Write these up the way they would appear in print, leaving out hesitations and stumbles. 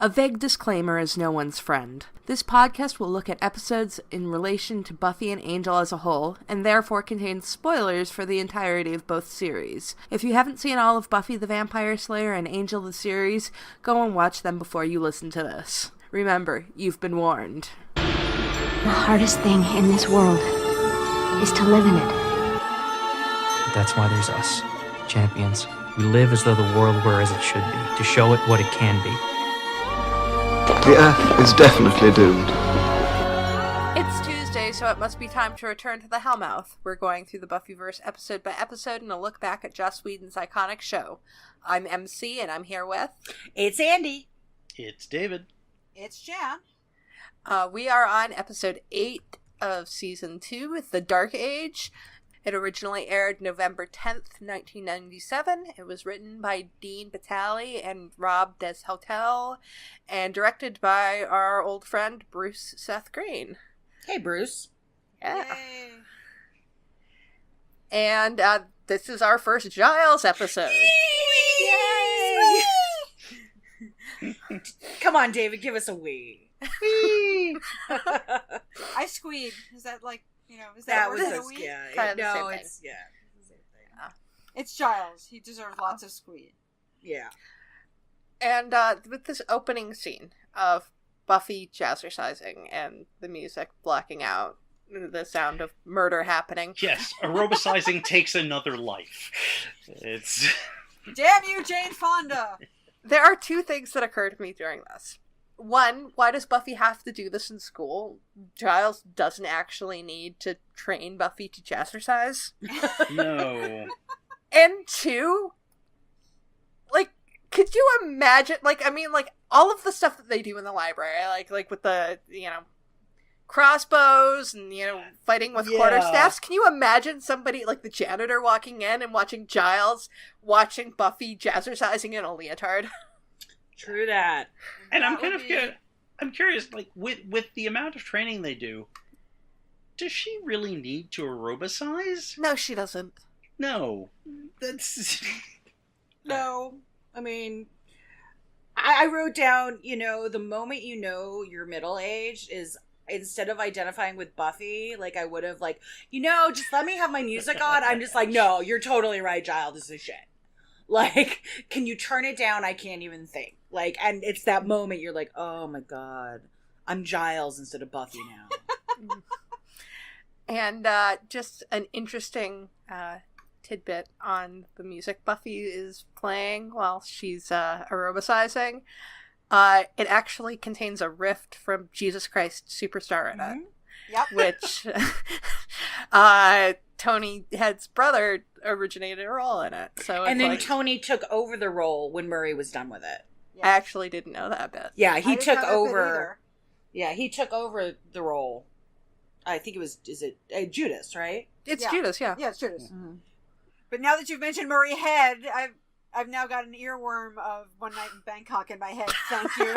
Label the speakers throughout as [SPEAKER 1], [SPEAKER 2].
[SPEAKER 1] A vague disclaimer is no one's friend. This podcast will look at episodes in relation to Buffy and Angel as a whole, and therefore contains spoilers for the entirety of both series. If you haven't seen all of Buffy the Vampire Slayer and Angel the series, go and watch them before you listen to this. Remember, you've been warned.
[SPEAKER 2] The hardest thing in this world is to live in it.
[SPEAKER 3] That's why there's us, champions. We live as though the world were as it should be, to show it what it can be.
[SPEAKER 4] The Earth is definitely doomed.
[SPEAKER 1] It's Tuesday, so it must be time to return to the Hellmouth. We're going through the Buffyverse episode by episode and a look back at Joss Whedon's iconic show. I'm Emcee, and I'm here with...
[SPEAKER 5] It's Andie.
[SPEAKER 6] It's David.
[SPEAKER 5] It's Jan.
[SPEAKER 1] We are on episode 8 of season 2 with The Dark Age. It originally aired November 10th, 1997. It was written by Dean Batali and Rob Deshotel, and directed by our old friend Bruce Seth Green.
[SPEAKER 5] Hey, Bruce.
[SPEAKER 1] Yeah.
[SPEAKER 5] Yay.
[SPEAKER 1] And this is our first Giles episode.
[SPEAKER 5] Yay! Come on, David, give us a wee. Wee!
[SPEAKER 7] I squeed. Is that like, is that
[SPEAKER 5] was
[SPEAKER 7] a
[SPEAKER 5] so
[SPEAKER 7] wee?
[SPEAKER 5] yeah.
[SPEAKER 1] Kind of the
[SPEAKER 5] No,
[SPEAKER 1] same thing.
[SPEAKER 5] it's yeah. It's the same thing.
[SPEAKER 7] It's Giles. He deserves lots of squeed.
[SPEAKER 5] Yeah.
[SPEAKER 1] And with this opening scene of Buffy jazzercising and the music blacking out, the sound of murder happening.
[SPEAKER 6] Yes, aerobicizing takes another life. It's...
[SPEAKER 7] Damn you, Jane Fonda!
[SPEAKER 1] There are two things that occur to me during this. One, why does Buffy have to do this in school? Giles doesn't actually need to train Buffy to jazzercise.
[SPEAKER 6] No.
[SPEAKER 1] And two, could you imagine, all of the stuff that they do in the library, like with the, crossbows and, fighting with quarterstaffs. Can you imagine somebody, like the janitor walking in and watching Giles watching Buffy jazzercising in a leotard?
[SPEAKER 5] True that.
[SPEAKER 6] And I'm curious, with the amount of training they do, does she really need to aerobicize?
[SPEAKER 1] No, she doesn't.
[SPEAKER 6] No. That's...
[SPEAKER 5] No. I mean, I wrote down, the moment you're middle-aged is, instead of identifying with Buffy, I would have, just let me have my music on. I'm just like, no, you're totally right, Giles, this is shit. Can you turn it down? I can't even think. And it's that moment you're like, oh my god, I'm Giles instead of Buffy now.
[SPEAKER 1] And just an interesting tidbit on the music Buffy is playing while she's aerobicizing. It actually contains a riff from Jesus Christ Superstar in it.
[SPEAKER 7] Yep.
[SPEAKER 1] Which Tony Head's brother originated a role in it. So
[SPEAKER 5] and then Tony took over the role when Murray was done with it.
[SPEAKER 1] I actually didn't know that bit.
[SPEAKER 5] Yeah, he
[SPEAKER 7] I didn't
[SPEAKER 5] took
[SPEAKER 7] know that bit
[SPEAKER 5] over.
[SPEAKER 7] either.
[SPEAKER 5] Yeah, he took over the role. I think it was, Judas, right?
[SPEAKER 1] It's
[SPEAKER 7] Yeah.
[SPEAKER 1] Judas, yeah.
[SPEAKER 7] Yeah, it's Judas.
[SPEAKER 5] Mm-hmm.
[SPEAKER 7] But now that you've mentioned Murray Head, I've now got an earworm of One Night in Bangkok in my head. Thank you.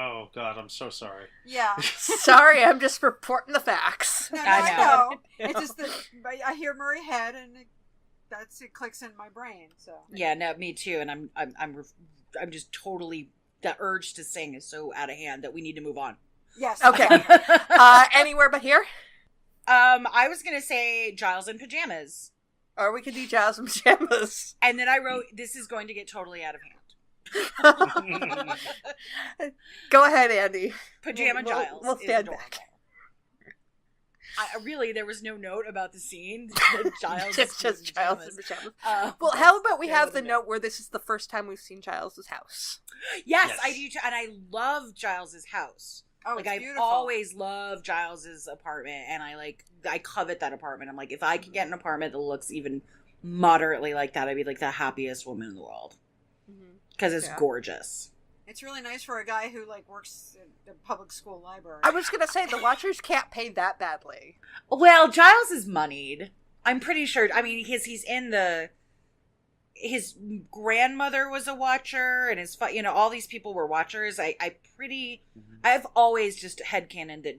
[SPEAKER 6] Oh, God, I'm so sorry.
[SPEAKER 7] Yeah.
[SPEAKER 1] Sorry, I'm just reporting the facts.
[SPEAKER 7] No,
[SPEAKER 5] I
[SPEAKER 7] I
[SPEAKER 5] know.
[SPEAKER 7] know. It's just that I hear Murray Head and it clicks in my brain. So
[SPEAKER 5] Yeah, no, me too. And I'm just totally, the urge to sing is so out of hand that we need to move on.
[SPEAKER 7] yes.
[SPEAKER 1] Okay. Anywhere but here?
[SPEAKER 5] I was gonna say Giles in pajamas,
[SPEAKER 1] Or we could do Giles in pajamas.
[SPEAKER 5] and then I wrote, "This is going to get totally out of hand."
[SPEAKER 1] Go ahead, Andie.
[SPEAKER 5] Pajama
[SPEAKER 1] We'll-
[SPEAKER 5] Giles.
[SPEAKER 1] we'll
[SPEAKER 5] is
[SPEAKER 1] stand
[SPEAKER 5] adorable.
[SPEAKER 1] back.
[SPEAKER 5] Really, there was no note about the scene. Giles
[SPEAKER 1] It's
[SPEAKER 5] in
[SPEAKER 1] just Giles
[SPEAKER 5] pajamas.
[SPEAKER 1] in pajamas.
[SPEAKER 5] Uh,
[SPEAKER 1] Well, how about we
[SPEAKER 5] yeah,
[SPEAKER 1] have
[SPEAKER 5] with
[SPEAKER 1] the
[SPEAKER 5] a
[SPEAKER 1] note where this is the first time we've seen Giles' house?
[SPEAKER 5] Yes,
[SPEAKER 6] Yes.
[SPEAKER 5] I do too, and I love Giles's house.
[SPEAKER 7] Oh,
[SPEAKER 5] Like,
[SPEAKER 7] it's
[SPEAKER 5] I've
[SPEAKER 7] beautiful.
[SPEAKER 5] always loved Giles's apartment, and I covet that apartment. I'm like, if I could get an apartment that looks even moderately like that, I'd be like the happiest woman in the world. Because it's
[SPEAKER 1] Yeah.
[SPEAKER 5] gorgeous.
[SPEAKER 7] It's really nice for a guy who works at the public school library.
[SPEAKER 1] I was going to say, the Watchers can't pay that badly.
[SPEAKER 5] Well, Giles is moneyed. I'm pretty sure. I mean, he's in the... His grandmother was a watcher, and all these people were watchers. I've always just headcanoned that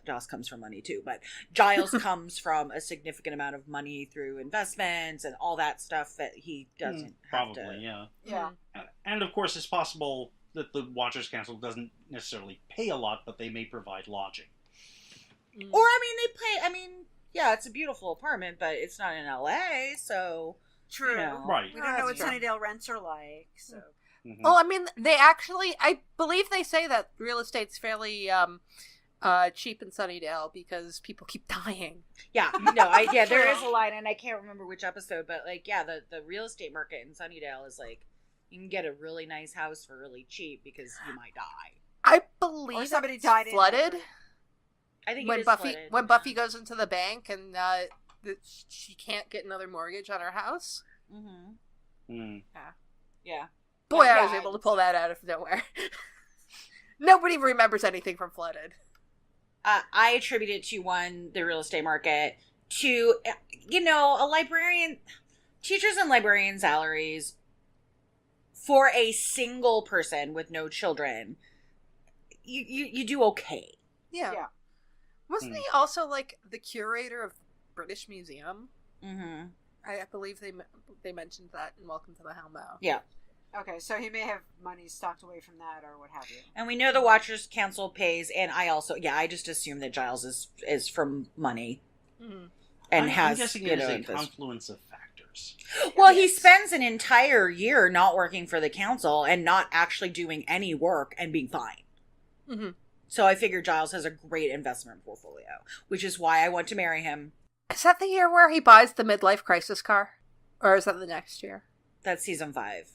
[SPEAKER 5] Giles comes from money too, but Giles comes from a significant amount of money through investments and all that stuff that he doesn't have to.
[SPEAKER 6] Probably, yeah.
[SPEAKER 7] Yeah.
[SPEAKER 6] And of course, it's possible that the Watchers Council doesn't necessarily pay a lot, but they may provide lodging.
[SPEAKER 5] Or, I mean, they pay, I mean, yeah, it's a beautiful apartment, but it's not in LA, so...
[SPEAKER 7] True.
[SPEAKER 5] You know.
[SPEAKER 6] Right.
[SPEAKER 7] We don't know what
[SPEAKER 5] True.
[SPEAKER 7] Sunnydale rents are like, so...
[SPEAKER 6] Mhm.
[SPEAKER 1] Well, I mean, they actually, I believe they say that real estate's fairly cheap in Sunnydale because people keep dying.
[SPEAKER 5] Yeah, no, there is a line, and I can't remember which episode, but, like, yeah, the real estate market in Sunnydale is, like, you can get a really nice house for really cheap because you might die.
[SPEAKER 1] I believe
[SPEAKER 7] Or somebody
[SPEAKER 1] it's
[SPEAKER 7] died in
[SPEAKER 1] flooded.
[SPEAKER 7] it.
[SPEAKER 5] I think
[SPEAKER 1] When
[SPEAKER 5] it is
[SPEAKER 1] Buffy
[SPEAKER 5] flooded.
[SPEAKER 1] when Buffy goes into the bank and she can't get another mortgage on her house.
[SPEAKER 5] Mm-hmm.
[SPEAKER 6] Mm.
[SPEAKER 5] Yeah.
[SPEAKER 1] Boy, I
[SPEAKER 5] Yeah,
[SPEAKER 1] was able to pull that out of nowhere. Nobody remembers anything from Flooded.
[SPEAKER 5] I attribute it to, one, the real estate market, to, a librarian, teachers and librarian salaries for a single person with no children, you do okay.
[SPEAKER 1] Yeah.
[SPEAKER 7] Yeah.
[SPEAKER 1] Wasn't he also like the curator of the British Museum?
[SPEAKER 5] Mm-hmm.
[SPEAKER 1] I believe they mentioned that in Welcome to the Hellmouth.
[SPEAKER 5] Yeah.
[SPEAKER 7] Okay, so he may have money stocked away from that or what have you.
[SPEAKER 5] And we know the Watchers Council pays, and I just assume that Giles is from money.
[SPEAKER 1] Mm-hmm.
[SPEAKER 5] And
[SPEAKER 6] I'm
[SPEAKER 5] has,
[SPEAKER 6] guessing it is a
[SPEAKER 5] invest-
[SPEAKER 6] confluence of factors.
[SPEAKER 5] Well, he spends an entire year not working for the council and not actually doing any work and being fine.
[SPEAKER 1] Mm-hmm.
[SPEAKER 5] So I figure Giles has a great investment portfolio, which is why I want to marry him.
[SPEAKER 1] Is that the year where he buys the midlife crisis car? Or is that the next year?
[SPEAKER 5] That's season 5.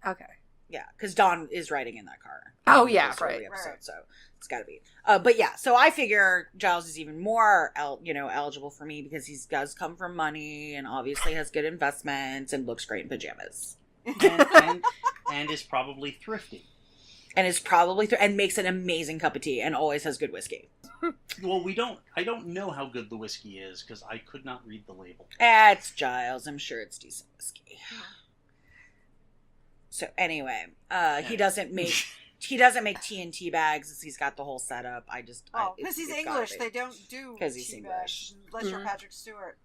[SPEAKER 1] Okay.
[SPEAKER 5] Yeah, because Dawn is riding in that car.
[SPEAKER 1] Oh, yeah,
[SPEAKER 5] Most early
[SPEAKER 1] right.
[SPEAKER 5] episode,
[SPEAKER 7] Right.
[SPEAKER 5] So it's got to be. But yeah, so I figure Giles is even more, eligible for me because he does come from money and obviously has good investments and looks great in pajamas.
[SPEAKER 6] And is probably thrifty.
[SPEAKER 5] And is probably, and makes an amazing cup of tea and always has good whiskey.
[SPEAKER 6] Well, I don't know how good the whiskey is because I could not read the label.
[SPEAKER 5] It's Giles. I'm sure it's decent whiskey. So anyway, he doesn't make TNT bags. He's got the whole setup.
[SPEAKER 7] Because he's English, they don't do
[SPEAKER 5] 'Cause he's
[SPEAKER 7] tea
[SPEAKER 5] English.
[SPEAKER 7] bags, unless you're
[SPEAKER 1] Mhm.
[SPEAKER 7] Patrick Stewart.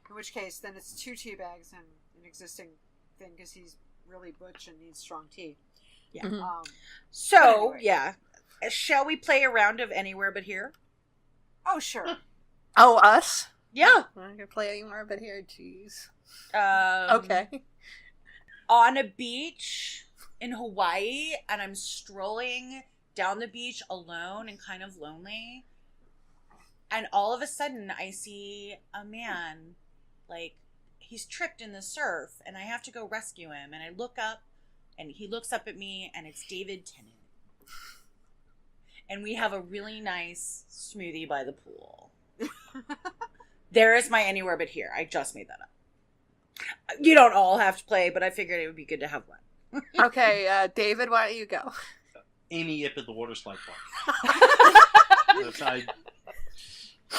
[SPEAKER 7] In which case, then it's 2 tea bags and an existing thing because he's really butch and needs strong tea.
[SPEAKER 5] Yeah.
[SPEAKER 1] Mhm.
[SPEAKER 5] So
[SPEAKER 7] Anyway.
[SPEAKER 5] yeah, shall we play a round of Anywhere But Here?
[SPEAKER 7] Oh sure.
[SPEAKER 1] Oh, us?
[SPEAKER 5] Yeah.
[SPEAKER 1] I'm not gonna play anymore, but here, jeez.
[SPEAKER 5] Okay. On a beach in Hawaii, and I'm strolling down the beach alone and kind of lonely. And all of a sudden, I see a man, like, he's tripped in the surf, and I have to go rescue him. And I look up, and he looks up at me, and it's David Tennant. And we have a really nice smoothie by the pool. There is my Anywhere But Here. I just made that up. You don't all have to play, but I figured it would be good to have one.
[SPEAKER 1] Okay, David, why don't you go?
[SPEAKER 6] Amy Yip at the water slide park.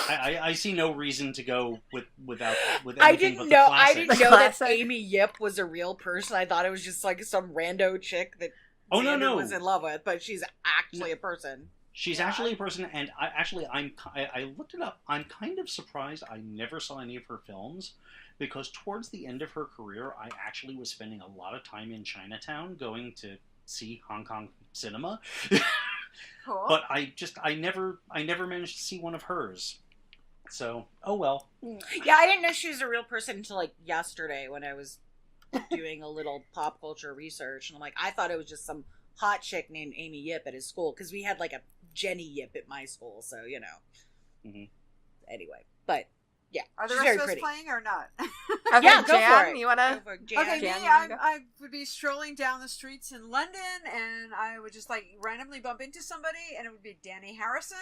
[SPEAKER 6] I see no reason to go with anything
[SPEAKER 5] I
[SPEAKER 6] but
[SPEAKER 5] didn't
[SPEAKER 6] the
[SPEAKER 5] know. I
[SPEAKER 6] classics.
[SPEAKER 5] didn't
[SPEAKER 1] The
[SPEAKER 5] know that
[SPEAKER 1] classic.
[SPEAKER 5] Amy Yip was a real person. I thought it was just like some rando chick that
[SPEAKER 6] Oh, no,
[SPEAKER 5] Xander
[SPEAKER 6] no.
[SPEAKER 5] was in love with, but she's actually a person.
[SPEAKER 6] She's actually a person, and I looked it up. I'm kind of surprised I never saw any of her films, because towards the end of her career, I actually was spending a lot of time in Chinatown going to see Hong Kong cinema.
[SPEAKER 7] Cool.
[SPEAKER 6] But I never managed to see one of hers. So, oh well.
[SPEAKER 5] Yeah, I didn't know she was a real person until like yesterday when I was doing a little pop culture research, and I'm like, I thought it was just some hot chick named Amy Yip at his school, because we had like a Jenny Yip at my school, so you know.
[SPEAKER 6] Mhm.
[SPEAKER 5] Anyway, but yeah,
[SPEAKER 7] Are the
[SPEAKER 5] she's
[SPEAKER 7] rest
[SPEAKER 5] very
[SPEAKER 7] of us
[SPEAKER 5] pretty.
[SPEAKER 7] playing or not?
[SPEAKER 1] Okay,
[SPEAKER 5] Yeah, go
[SPEAKER 1] Jan,
[SPEAKER 5] for it.
[SPEAKER 1] you wanna?
[SPEAKER 5] Go for it, Jan.
[SPEAKER 7] Okay,
[SPEAKER 1] Jan,
[SPEAKER 7] me,
[SPEAKER 1] you wanna go?
[SPEAKER 7] I would be strolling down the streets in London, and I would just like randomly bump into somebody, and it would be Danny Harrison,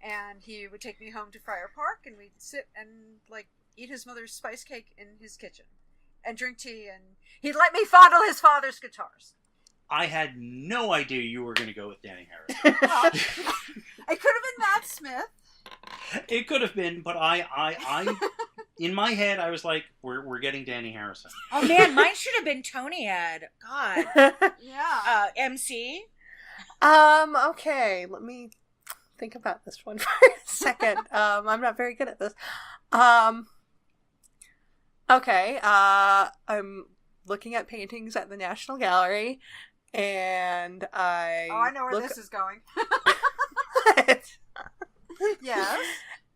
[SPEAKER 7] and he would take me home to Friar Park, and we'd sit and like eat his mother's spice cake in his kitchen, and drink tea, and he'd let me fondle his father's guitars.
[SPEAKER 6] I had no idea you were going to go with Danny Harris.
[SPEAKER 7] Well, it could have been Matt Smith.
[SPEAKER 6] It could have been, but I in my head, I was like, we're getting Danny Harrison.
[SPEAKER 5] Oh man, mine should have been Tony Head. God.
[SPEAKER 7] Yeah.
[SPEAKER 5] Emcee.
[SPEAKER 1] Okay, let me think about this one for a second. I'm not very good at this. Okay, I'm looking at paintings at the National Gallery, and
[SPEAKER 7] I know where this is going. Yes.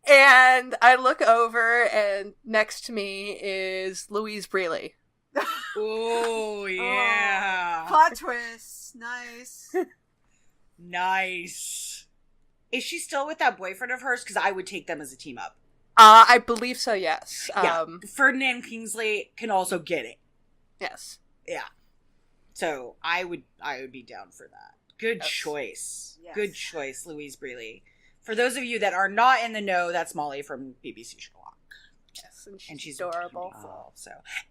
[SPEAKER 1] And I look over, and next to me is Louise Brealey.
[SPEAKER 5] Oh, yeah.
[SPEAKER 7] Plot twist. Nice.
[SPEAKER 5] Nice. Is she still with that boyfriend of hers? Because I would take them as a team up.
[SPEAKER 1] I believe so, yes.
[SPEAKER 5] Yeah. Ferdinand Kingsley can also get it.
[SPEAKER 1] Yes.
[SPEAKER 5] Yeah. So I would be down for that. Good choice.
[SPEAKER 7] Yes.
[SPEAKER 5] Good choice, Louise Brealey. For those of you that are not in the know, that's Molly from BBC Sherlock.
[SPEAKER 1] Yes, and she's
[SPEAKER 5] adorable.
[SPEAKER 1] beautiful.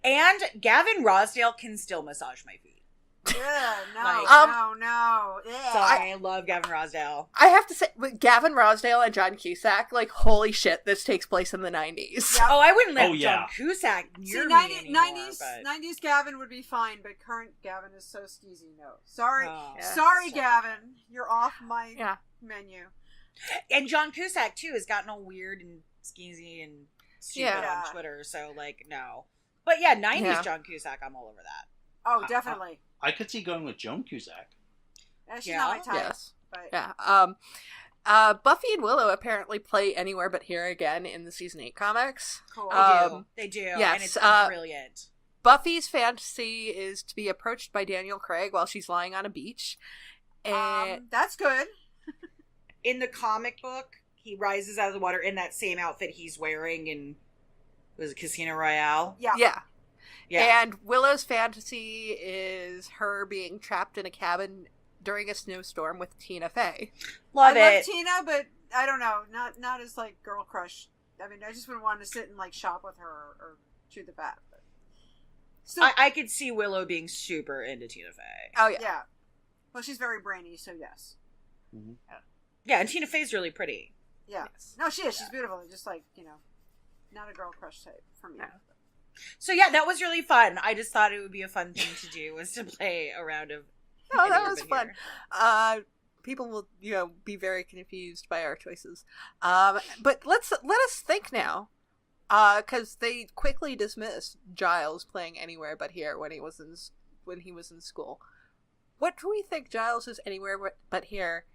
[SPEAKER 5] And Gavin Rosdale can still massage my feet.
[SPEAKER 7] Yeah, no,
[SPEAKER 5] Like,
[SPEAKER 7] no. Yeah.
[SPEAKER 5] So I love Gavin Rosdale.
[SPEAKER 1] I have to say, with Gavin Rosdale and John Cusack, like, holy shit, this takes place in the 90s.
[SPEAKER 7] Yeah.
[SPEAKER 5] Oh, I wouldn't let
[SPEAKER 6] Oh, yeah.
[SPEAKER 5] John Cusack near
[SPEAKER 7] See,
[SPEAKER 5] me anymore,
[SPEAKER 7] 90s Gavin would be fine, but current Gavin is so skeezy. No, sorry,
[SPEAKER 5] Oh.
[SPEAKER 7] sorry, Gavin, you're off my menu.
[SPEAKER 5] And John Cusack, too, has gotten all weird and skeezy and stupid on Twitter, so, like, no. But yeah, 90s John Cusack, I'm all over that.
[SPEAKER 7] Oh, definitely.
[SPEAKER 6] I could see going with Joan Cusack.
[SPEAKER 7] She's not my type.
[SPEAKER 1] Yes.
[SPEAKER 7] But...
[SPEAKER 1] Yeah. Buffy and Willow apparently play Anywhere But Here again in the season 8 comics.
[SPEAKER 7] Cool.
[SPEAKER 5] They do.
[SPEAKER 1] Yes,
[SPEAKER 5] And it's brilliant.
[SPEAKER 1] Buffy's fantasy is to be approached by Daniel Craig while she's lying on a beach. And
[SPEAKER 7] that's good.
[SPEAKER 5] In the comic book, he rises out of the water in that same outfit he's wearing in, was it Casino Royale?
[SPEAKER 1] Yeah. And Willow's fantasy is her being trapped in a cabin during a snowstorm with Tina Fey.
[SPEAKER 5] I
[SPEAKER 7] love Tina, but I don't know, not as like girl crush. I mean, I just wouldn't want to sit and like shop with her or chew the fat. But still,
[SPEAKER 5] I could see Willow being super into Tina Fey.
[SPEAKER 1] Oh yeah.
[SPEAKER 7] Yeah. Well, she's very brainy, so yes.
[SPEAKER 6] Mm-hmm.
[SPEAKER 5] Yeah, and Tina Fey's really pretty.
[SPEAKER 7] Yeah.
[SPEAKER 1] Yes.
[SPEAKER 7] No, she is. She's beautiful. Just like, not a girl crush type for me.
[SPEAKER 1] Yeah.
[SPEAKER 5] So yeah, that was really fun. I just thought it would be a fun thing to do, was to play a round of.
[SPEAKER 1] Oh, that
[SPEAKER 5] Anywhere
[SPEAKER 1] was
[SPEAKER 5] But
[SPEAKER 1] fun.
[SPEAKER 5] Here.
[SPEAKER 1] People will, be very confused by our choices. But let us think now, because they quickly dismissed Giles playing Anywhere But Here when he was in school. What do we think Giles is Anywhere But Here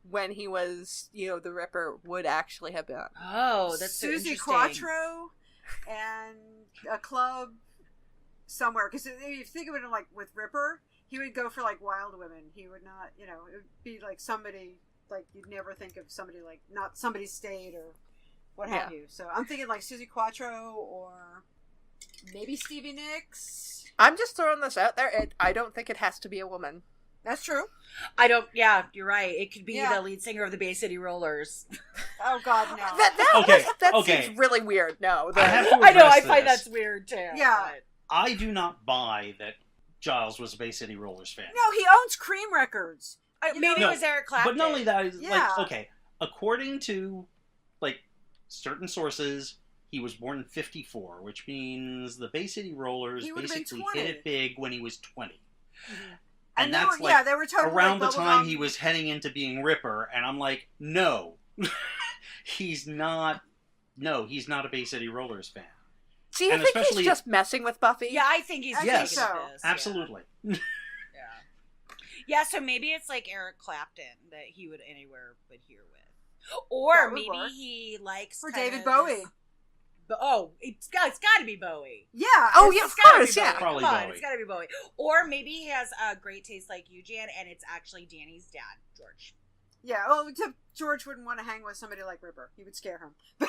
[SPEAKER 1] when he was, the Ripper would actually have been?
[SPEAKER 5] Oh, that's so
[SPEAKER 7] Susie
[SPEAKER 5] interesting.
[SPEAKER 7] Quattro and a club somewhere. Because if you think of it like with Ripper, he would go for like wild women. He would not, it would be like somebody like you'd never think of somebody like not somebody's state or what have you. So I'm thinking like Susie Quattro or maybe Stevie Nicks.
[SPEAKER 1] I'm just throwing this out there. I don't think it has to be a woman.
[SPEAKER 7] That's true.
[SPEAKER 5] Yeah, you're right. It could be the lead singer of the Bay City Rollers.
[SPEAKER 7] Oh God, no.
[SPEAKER 1] That seems really weird. No.
[SPEAKER 5] I know, I find that's weird too.
[SPEAKER 7] Yeah.
[SPEAKER 5] But...
[SPEAKER 6] I do not buy that Giles was a Bay City Rollers fan.
[SPEAKER 7] No, he owns Cream Records.
[SPEAKER 5] Maybe it was Eric Clapton.
[SPEAKER 6] But not only that,
[SPEAKER 7] Yeah.
[SPEAKER 6] according to, certain sources, he was born in 1954, which means the Bay City Rollers
[SPEAKER 7] He would've been
[SPEAKER 6] basically
[SPEAKER 7] 20.
[SPEAKER 6] hit it big when he was 20.
[SPEAKER 7] Mm-hmm.
[SPEAKER 6] And
[SPEAKER 7] they
[SPEAKER 6] that's
[SPEAKER 7] were, they were totally
[SPEAKER 6] around the
[SPEAKER 7] like
[SPEAKER 6] time
[SPEAKER 7] bubblegum.
[SPEAKER 6] he was heading into being Ripper, and I'm like, no. He's not a Bay City Rollers fan.
[SPEAKER 1] Do you think he's just messing with Buffy?
[SPEAKER 5] Yeah, I think he's
[SPEAKER 7] I
[SPEAKER 5] just
[SPEAKER 7] think so.
[SPEAKER 5] taking this.
[SPEAKER 6] Absolutely.
[SPEAKER 5] Yeah, so maybe it's like Eric Clapton that he would Anywhere But Here with. Or maybe he likes
[SPEAKER 7] for
[SPEAKER 5] kind
[SPEAKER 7] David
[SPEAKER 5] of
[SPEAKER 7] Bowie.
[SPEAKER 5] this- it's got to be Bowie.
[SPEAKER 7] Yeah.
[SPEAKER 1] Oh, yeah, of course,
[SPEAKER 5] Bowie.
[SPEAKER 1] yeah.
[SPEAKER 6] Probably
[SPEAKER 5] Come on,
[SPEAKER 6] Bowie.
[SPEAKER 5] it's got to be Bowie. Or maybe he has a great taste like you, Jan, and it's actually Danny's dad, George.
[SPEAKER 7] Yeah, well, except George wouldn't want to hang with somebody like Ripper. He would scare him.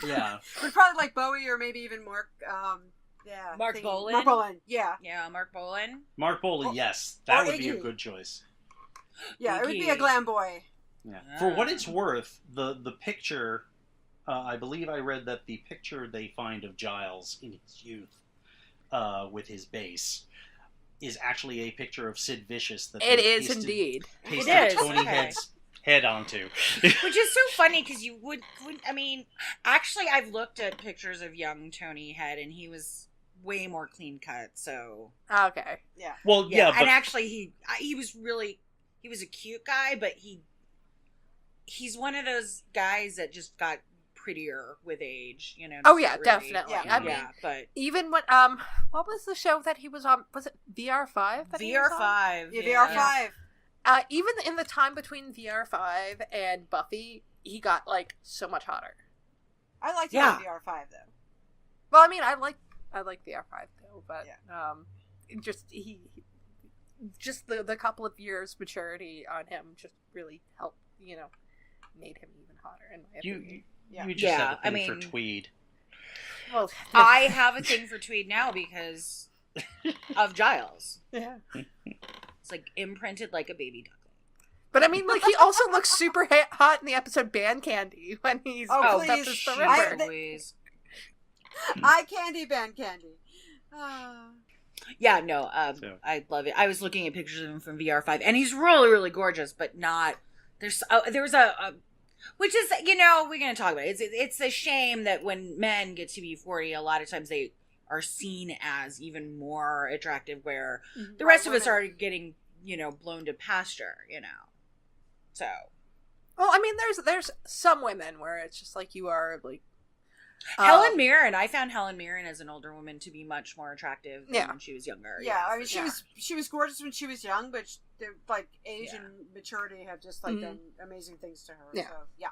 [SPEAKER 6] Yeah.
[SPEAKER 7] But probably like Bowie or maybe even Mark.
[SPEAKER 5] Mark Bolan?
[SPEAKER 7] Mark Bolan. Yeah.
[SPEAKER 5] Yeah, Mark Bolan.
[SPEAKER 6] Mark Bowley, yes. That
[SPEAKER 7] or
[SPEAKER 6] would be a
[SPEAKER 7] Iggy.
[SPEAKER 6] good choice.
[SPEAKER 7] Yeah, it would be a glam boy.
[SPEAKER 6] Yeah. For what it's worth, the picture, I believe I read that the picture they find of Giles in his youth with his bass is actually a picture of Sid Vicious. That
[SPEAKER 1] It is indeed.
[SPEAKER 6] Pasted
[SPEAKER 5] It is,
[SPEAKER 6] Tony
[SPEAKER 5] okay.
[SPEAKER 6] Head's head onto.
[SPEAKER 5] Which is so funny because you wouldn't, I mean, actually I've looked at pictures of young Tony Head and he was way more clean cut, so.
[SPEAKER 1] Okay.
[SPEAKER 7] Yeah.
[SPEAKER 6] Well, yeah, but
[SPEAKER 5] and actually he was a cute guy, but he's one of those guys that just got prettier with age, you know.
[SPEAKER 1] Oh, yeah,
[SPEAKER 5] really,
[SPEAKER 1] definitely.
[SPEAKER 7] Yeah.
[SPEAKER 1] I mean,
[SPEAKER 5] yeah, but
[SPEAKER 1] even when, what was the show that he was on? Was it VR5? That he was on?
[SPEAKER 5] VR5.
[SPEAKER 7] Yeah, VR5.
[SPEAKER 1] Even in the time between VR5 and Buffy, he got, like, so much hotter.
[SPEAKER 7] I liked
[SPEAKER 5] Yeah.
[SPEAKER 7] VR5 though.
[SPEAKER 1] Well, I mean, I like VR5 though, but just the couple of years maturity on him just really helped, made him even hotter. In my opinion.
[SPEAKER 6] You just
[SPEAKER 5] Yeah,
[SPEAKER 6] have a thing
[SPEAKER 5] I mean-
[SPEAKER 6] for Tweed.
[SPEAKER 1] Well,
[SPEAKER 5] I have a thing for Tweed now because of Giles.
[SPEAKER 1] yeah.
[SPEAKER 5] It's like imprinted like a baby duckling.
[SPEAKER 1] But I mean, like, he also looks super hot in the episode Band Candy when he's
[SPEAKER 7] Oh,
[SPEAKER 1] built up
[SPEAKER 7] please.
[SPEAKER 1] his
[SPEAKER 5] Shoot,
[SPEAKER 1] surrender.
[SPEAKER 5] Louise.
[SPEAKER 7] Eye candy, band candy.
[SPEAKER 5] Yeah, no,
[SPEAKER 6] So-
[SPEAKER 5] I love it. I was looking at pictures of him from VR5, and he's really, really gorgeous, but not. There was a which is, we're going to talk about it. It's a shame that when men get to be 40, a lot of times they are seen as even more attractive, where the rest of us are getting, blown to pasture, So.
[SPEAKER 1] Well, I mean, there's some women where it's just like you are like.
[SPEAKER 5] Helen Mirren, I found Helen Mirren as an older woman to be much more attractive than when she was younger.
[SPEAKER 7] Yeah, I mean,
[SPEAKER 1] Yeah.
[SPEAKER 7] she was gorgeous when she was young, but like age
[SPEAKER 5] Yeah.
[SPEAKER 7] and maturity have just like done amazing things to her.
[SPEAKER 1] Yeah.
[SPEAKER 7] So yeah,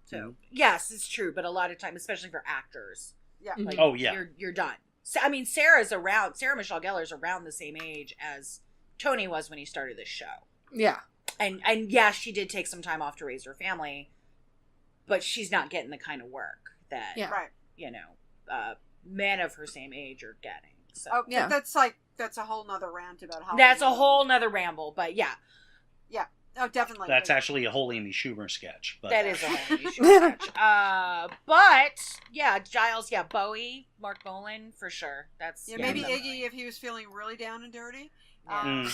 [SPEAKER 5] So yes, it's true, but a lot of time, especially for actors,
[SPEAKER 7] yeah.
[SPEAKER 1] Mhm.
[SPEAKER 5] like,
[SPEAKER 6] Oh, yeah.
[SPEAKER 5] you're done. So, I mean, Sarah Michelle Gellar's around the same age as Tony was when he started this show,
[SPEAKER 1] Yeah.
[SPEAKER 5] and yeah, she did take some time off to raise her family, but she's not getting the kind of work that
[SPEAKER 1] Yeah.
[SPEAKER 7] Right.
[SPEAKER 5] Men of her same age are getting. So
[SPEAKER 7] Oh,
[SPEAKER 1] Yeah.
[SPEAKER 7] that's a whole nother rant about how
[SPEAKER 5] that's a whole nother ramble, but yeah,
[SPEAKER 7] Oh, definitely.
[SPEAKER 6] That's actually a whole Amy Schumer sketch. But
[SPEAKER 5] that is a whole issue. But yeah, Giles, yeah, Bowie, Mark Bolan for sure. That's
[SPEAKER 7] maybe
[SPEAKER 5] definitely.
[SPEAKER 7] Iggy if he was feeling really down and dirty.
[SPEAKER 5] Yeah.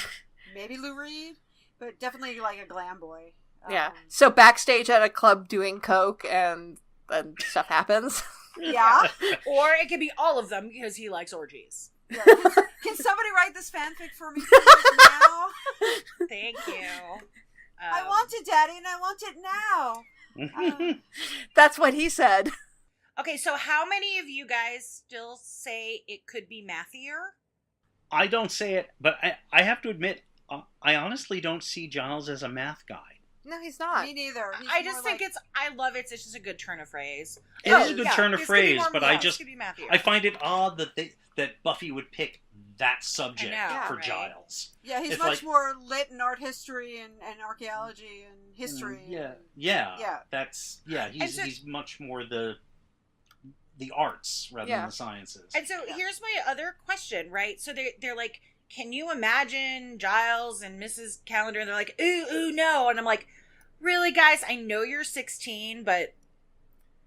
[SPEAKER 7] Maybe Lou Reed, but definitely like a glam boy.
[SPEAKER 1] Yeah. So backstage at a club doing coke and stuff happens.
[SPEAKER 7] Yeah.
[SPEAKER 5] Or it could be all of them because he likes orgies.
[SPEAKER 7] Yeah. Can somebody write this fanfic for me please, now?
[SPEAKER 5] Thank you.
[SPEAKER 7] I want it, Daddy, and I want it now.
[SPEAKER 1] That's what he said.
[SPEAKER 5] Okay, so how many of you guys still say it could be mathier?
[SPEAKER 6] I don't say it, but I have to admit, I honestly don't see Giles as a math guy.
[SPEAKER 1] No, he's not.
[SPEAKER 7] Me neither. He's
[SPEAKER 5] I just
[SPEAKER 7] more
[SPEAKER 5] think
[SPEAKER 7] like-
[SPEAKER 5] I love it. It's just a good turn of phrase.
[SPEAKER 6] It is a good turn of
[SPEAKER 5] this could be
[SPEAKER 6] phrase,
[SPEAKER 5] more
[SPEAKER 6] but
[SPEAKER 5] this could be mathier.
[SPEAKER 6] I find it odd that Buffy would pick that subject
[SPEAKER 5] I know,
[SPEAKER 6] for
[SPEAKER 5] right?
[SPEAKER 6] Giles.
[SPEAKER 7] Yeah, he's
[SPEAKER 6] It's
[SPEAKER 7] much
[SPEAKER 6] like-
[SPEAKER 7] more lit in art history and archaeology and history.
[SPEAKER 6] Yeah,
[SPEAKER 7] and-
[SPEAKER 6] yeah,
[SPEAKER 7] Yeah.
[SPEAKER 6] That's
[SPEAKER 5] And so-
[SPEAKER 6] he's much more the arts rather than the sciences.
[SPEAKER 5] And so here's my other question, right? So they're like, can you imagine Giles and Mrs. Calendar? And they're like, ooh, no. And I'm like, really, guys? I know you're 16, but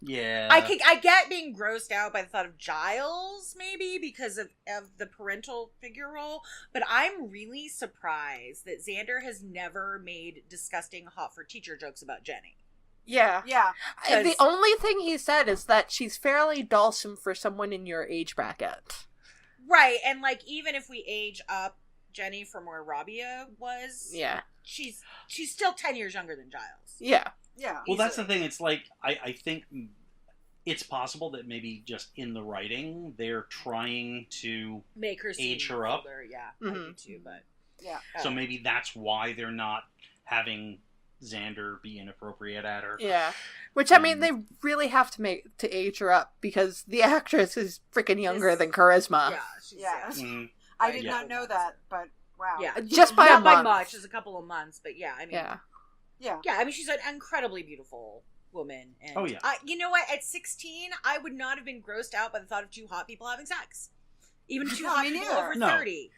[SPEAKER 6] Yeah,
[SPEAKER 5] I get being grossed out by the thought of Giles, maybe because of the parental figure role. But I'm really surprised that Xander has never made disgusting hot for teacher jokes about Jenny.
[SPEAKER 1] Yeah.
[SPEAKER 7] Yeah.
[SPEAKER 1] The only thing he said is that she's fairly dulcet for someone in your age bracket.
[SPEAKER 5] Right, and like even if we age up Jenny from where Rabia was,
[SPEAKER 1] Yeah.
[SPEAKER 5] she's still 10 years younger than Giles.
[SPEAKER 1] Yeah.
[SPEAKER 7] Yeah.
[SPEAKER 6] well, that's the thing. It's like I think it's possible that maybe just in the writing they're trying to
[SPEAKER 5] Make her seem
[SPEAKER 6] age her up.
[SPEAKER 5] older. Yeah, I
[SPEAKER 1] Mhm.
[SPEAKER 5] do too, but
[SPEAKER 7] Yeah.
[SPEAKER 6] So maybe that's why they're not having Xander be inappropriate at her.
[SPEAKER 1] Yeah. Which, I mean, they really have to age her up because the actress is freaking younger than Charisma.
[SPEAKER 5] yeah, she's,
[SPEAKER 7] Yeah.
[SPEAKER 6] Mhm.
[SPEAKER 7] I did
[SPEAKER 6] Yeah.
[SPEAKER 7] not know that, but wow.
[SPEAKER 5] yeah,
[SPEAKER 1] Just by
[SPEAKER 5] not
[SPEAKER 1] a
[SPEAKER 5] by
[SPEAKER 1] month.
[SPEAKER 5] much, just a couple of months, but yeah, I mean,
[SPEAKER 1] Yeah.
[SPEAKER 7] Yeah.
[SPEAKER 5] yeah, I mean, she's an incredibly beautiful woman. And
[SPEAKER 6] Oh, yeah.
[SPEAKER 5] you know what? At 16, I would not have been grossed out by the thought of two hot people having sex, even two
[SPEAKER 7] No,
[SPEAKER 5] hot
[SPEAKER 7] me
[SPEAKER 5] people
[SPEAKER 7] neither.
[SPEAKER 5] over
[SPEAKER 6] No.
[SPEAKER 5] 30.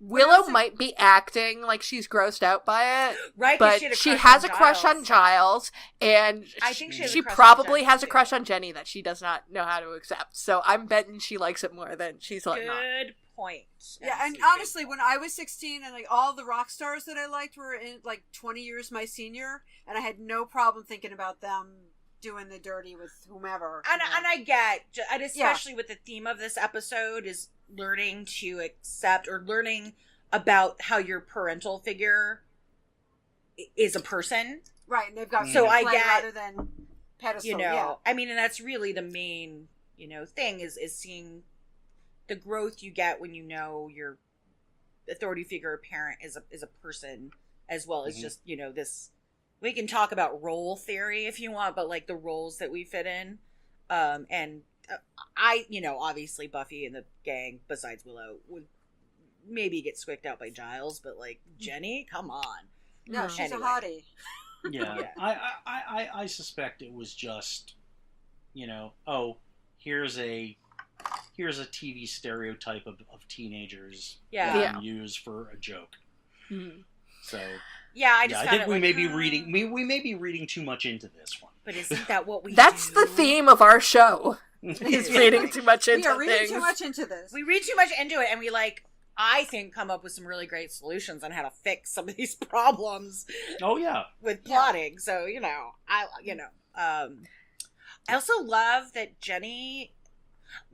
[SPEAKER 1] Willow might be acting like she's grossed out by it,
[SPEAKER 5] Right? 'Cause
[SPEAKER 1] but
[SPEAKER 5] had
[SPEAKER 1] she
[SPEAKER 5] on
[SPEAKER 1] has a crush
[SPEAKER 5] Giles.
[SPEAKER 1] on Giles, and
[SPEAKER 5] I think she has a
[SPEAKER 1] she
[SPEAKER 5] crush on
[SPEAKER 1] probably
[SPEAKER 5] Jenny,
[SPEAKER 1] has a
[SPEAKER 5] too.
[SPEAKER 1] crush on Jenny that she does not know how to accept. So I'm betting she likes it more than she's letting on.
[SPEAKER 5] Good point.
[SPEAKER 7] Yeah, and
[SPEAKER 5] Good
[SPEAKER 7] honestly,
[SPEAKER 5] point.
[SPEAKER 7] when I was 16 and like all the rock stars that I liked were in like 20 years my senior, and I had no problem thinking about them doing the dirty with whomever.
[SPEAKER 5] And,
[SPEAKER 7] you know.
[SPEAKER 5] and I get, and especially with the theme of this episode is learning to accept or learning about how your parental figure is a person.
[SPEAKER 7] Right, and they've got
[SPEAKER 5] So I
[SPEAKER 7] play
[SPEAKER 5] get,
[SPEAKER 7] rather than pedestal.
[SPEAKER 5] you know,
[SPEAKER 7] yeah.
[SPEAKER 5] I mean, and that's really the main, you know, thing is seeing the growth you get when you know your authority figure or parent is a person, as well as just, you know, this. We can talk about role theory if you want, but like the roles that we fit in, and I, you know, obviously Buffy and the gang, besides Willow, would maybe get squicked out by Giles, but like Jenny, come on.
[SPEAKER 7] No, she's
[SPEAKER 5] Anyway.
[SPEAKER 7] a hottie.
[SPEAKER 6] Yeah,
[SPEAKER 5] Yeah.
[SPEAKER 6] I suspect it was just, you know, oh, here's a TV stereotype of teenagers
[SPEAKER 5] Yeah.
[SPEAKER 6] that you use for a joke. So
[SPEAKER 5] Yeah, I just
[SPEAKER 6] I
[SPEAKER 5] found
[SPEAKER 6] think
[SPEAKER 5] it
[SPEAKER 6] we
[SPEAKER 5] like,
[SPEAKER 6] may be reading we may be reading too much into this one.
[SPEAKER 5] But isn't that what we
[SPEAKER 1] That's
[SPEAKER 5] do?
[SPEAKER 1] the theme of our show. Is reading too much into
[SPEAKER 7] We are reading
[SPEAKER 1] things.
[SPEAKER 7] too much into this.
[SPEAKER 5] We read too much into it, and we like, I think, come up with some really great solutions on how to fix some of these problems
[SPEAKER 6] Oh yeah.
[SPEAKER 5] with plotting. So, you know, I also love that Jenny,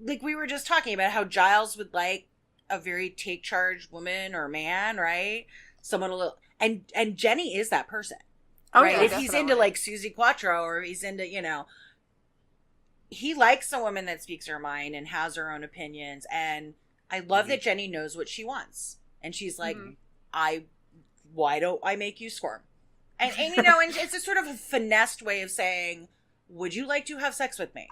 [SPEAKER 5] like we were just talking about how Giles would like a very take charge woman or man, right? Someone a little, and Jenny is that person.
[SPEAKER 1] Oh,
[SPEAKER 5] right?
[SPEAKER 1] yeah,
[SPEAKER 5] If he's into
[SPEAKER 1] definitely.
[SPEAKER 5] like Susie Quattro, or he's into, you know, he likes a woman that speaks her mind and has her own opinions. And I love that Jenny knows what she wants. And she's like, why don't I make you squirm? And you know, and it's a sort of a finessed way of saying, would you like to have sex with me?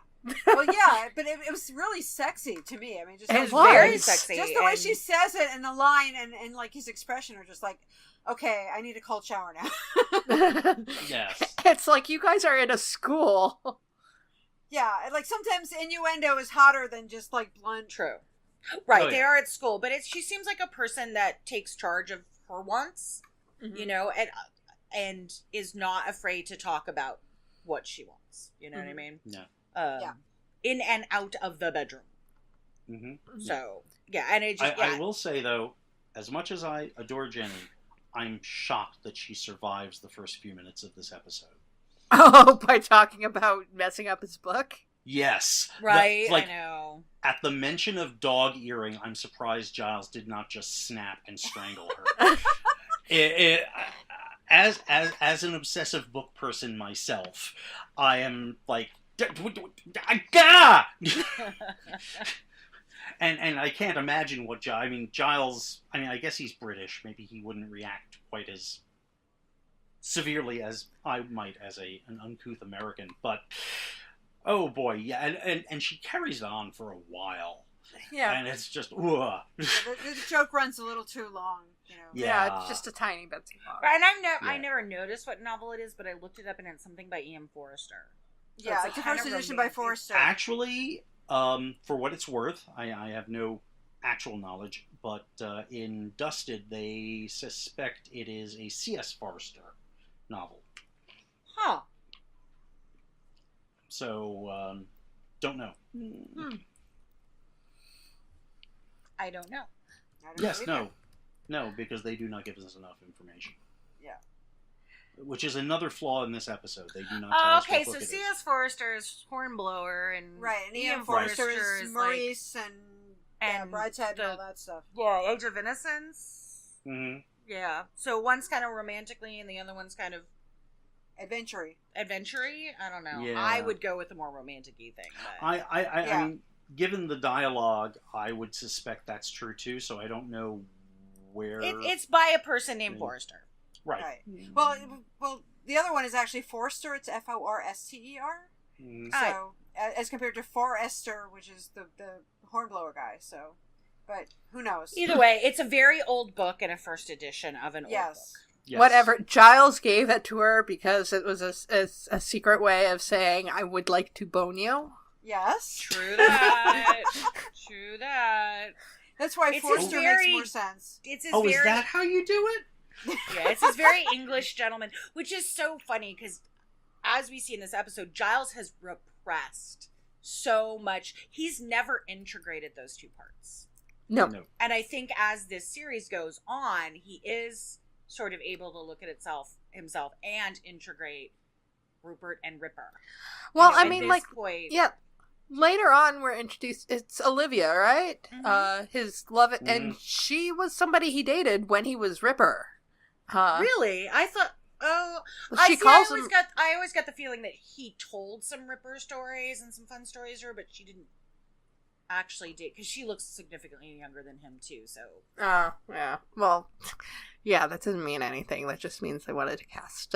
[SPEAKER 7] Well, yeah, but it was really sexy to me. I mean, just
[SPEAKER 1] It
[SPEAKER 5] It's
[SPEAKER 1] was.
[SPEAKER 5] very sexy.
[SPEAKER 7] just the way
[SPEAKER 5] and-
[SPEAKER 7] she says it and the line and like his expression are just like, okay, I need a cold shower now.
[SPEAKER 6] Yes.
[SPEAKER 1] It's like you guys are in a school.
[SPEAKER 7] Yeah, and like sometimes innuendo is hotter than just like blunt.
[SPEAKER 5] True. Right,
[SPEAKER 6] Oh,
[SPEAKER 5] they
[SPEAKER 6] yeah.
[SPEAKER 5] are at school, but she seems like a person that takes charge of her wants, you know, and is not afraid to talk about what she wants. You know what I mean?
[SPEAKER 6] No.
[SPEAKER 7] Yeah.
[SPEAKER 5] In and out of the bedroom.
[SPEAKER 6] Mm-hmm.
[SPEAKER 5] So yeah, and it just
[SPEAKER 6] I will say though, as much as I adore Jenny, I'm shocked that she survives the first few minutes of this episode.
[SPEAKER 1] Oh, by talking about messing up his book?
[SPEAKER 6] Yes.
[SPEAKER 5] right.
[SPEAKER 6] Like,
[SPEAKER 5] I know.
[SPEAKER 6] at the mention of dog earring, I'm surprised Giles did not just snap and strangle her. As an obsessive book person myself, I am like, Gah! and I can't imagine what Giles. I mean, I guess he's British. Maybe he wouldn't react quite as severely as I might as an uncouth American. But oh boy, yeah, and she carries it on for a while.
[SPEAKER 1] Yeah.
[SPEAKER 6] And it's just, ugh.
[SPEAKER 7] The joke runs a little too long, you know.
[SPEAKER 1] Yeah, it's just a tiny bit too long.
[SPEAKER 5] And I never noticed what novel it is, but I looked it up and it's something by E.M. Forrester. So
[SPEAKER 7] Yeah,
[SPEAKER 5] it's
[SPEAKER 7] it's the
[SPEAKER 5] kind
[SPEAKER 7] first
[SPEAKER 5] of
[SPEAKER 7] edition by
[SPEAKER 5] romantic.
[SPEAKER 7] Forrester.
[SPEAKER 6] Actually, for what it's worth, I have no actual knowledge, but in Dusted, they suspect it is a C.S. Forrester novel.
[SPEAKER 5] Huh.
[SPEAKER 6] So, don't know.
[SPEAKER 5] I don't know.
[SPEAKER 7] I don't
[SPEAKER 6] Yes,
[SPEAKER 7] know either.
[SPEAKER 6] no, because they do not give us enough information.
[SPEAKER 7] Yeah.
[SPEAKER 6] Which is another flaw in this episode. They do not tell
[SPEAKER 5] Oh,
[SPEAKER 6] us
[SPEAKER 5] okay,
[SPEAKER 6] what book
[SPEAKER 5] so
[SPEAKER 6] it is.
[SPEAKER 5] C.S. Forrester is Hornblower, and
[SPEAKER 7] Right, and
[SPEAKER 5] E.M.
[SPEAKER 7] E.M. Forrester
[SPEAKER 5] Forrester
[SPEAKER 7] is
[SPEAKER 5] like,
[SPEAKER 7] Maurice and
[SPEAKER 5] and
[SPEAKER 7] Brideshead and
[SPEAKER 5] the-
[SPEAKER 7] all that stuff.
[SPEAKER 5] yeah, Age of Innocence.
[SPEAKER 6] Mhm.
[SPEAKER 5] Yeah, so one's kind of romantically, and the other one's kind of
[SPEAKER 7] Adventure-y.
[SPEAKER 5] adventure-y. I don't know.
[SPEAKER 6] Yeah.
[SPEAKER 5] I would go with the more romantic-y thing. But...
[SPEAKER 6] I
[SPEAKER 7] Yeah.
[SPEAKER 6] mean, given the dialogue, I would suspect that's true too. So I don't know where
[SPEAKER 5] it's by a person named Forrester.
[SPEAKER 6] right.
[SPEAKER 7] Well, the other one is actually Forster. It's Forster.
[SPEAKER 6] Mhm.
[SPEAKER 7] So, as compared to Forrester, which is the hornblower guy. So, but who knows?
[SPEAKER 5] Either way, it's a very old book and a first edition of an old
[SPEAKER 7] Yes.
[SPEAKER 5] book.
[SPEAKER 6] Yes.
[SPEAKER 1] Whatever. Giles gave it to her because it was a secret way of saying, I would like to bone you.
[SPEAKER 7] Yes.
[SPEAKER 5] True that. True that.
[SPEAKER 7] That's why
[SPEAKER 5] It's
[SPEAKER 7] Forster
[SPEAKER 5] very-
[SPEAKER 7] makes more sense.
[SPEAKER 5] It's his
[SPEAKER 6] Oh,
[SPEAKER 5] very
[SPEAKER 6] is that how you do it?
[SPEAKER 5] yeah, it's this very English gentleman, which is so funny because, as we see in this episode, Giles has repressed so much. He's never integrated those two parts,
[SPEAKER 1] No.
[SPEAKER 6] No.
[SPEAKER 5] and I think as this series goes on, he is sort of able to look at himself and integrate Rupert and Ripper.
[SPEAKER 1] Well,
[SPEAKER 5] You know,
[SPEAKER 1] I
[SPEAKER 5] at
[SPEAKER 1] mean,
[SPEAKER 5] this
[SPEAKER 1] like,
[SPEAKER 5] point,
[SPEAKER 1] yeah. Later on, we're introduced. It's Olivia, right?
[SPEAKER 5] Mhm.
[SPEAKER 1] His love, and she was somebody he dated when he was Ripper.
[SPEAKER 5] really, I thought, oh,
[SPEAKER 1] Well, she calls him.
[SPEAKER 5] I always got the feeling that he told some Ripper stories and some fun stories to her, but she didn't actually date, because she looks significantly younger than him too. So.
[SPEAKER 1] Yeah. Well, yeah, that doesn't mean anything. That just means they wanted to cast.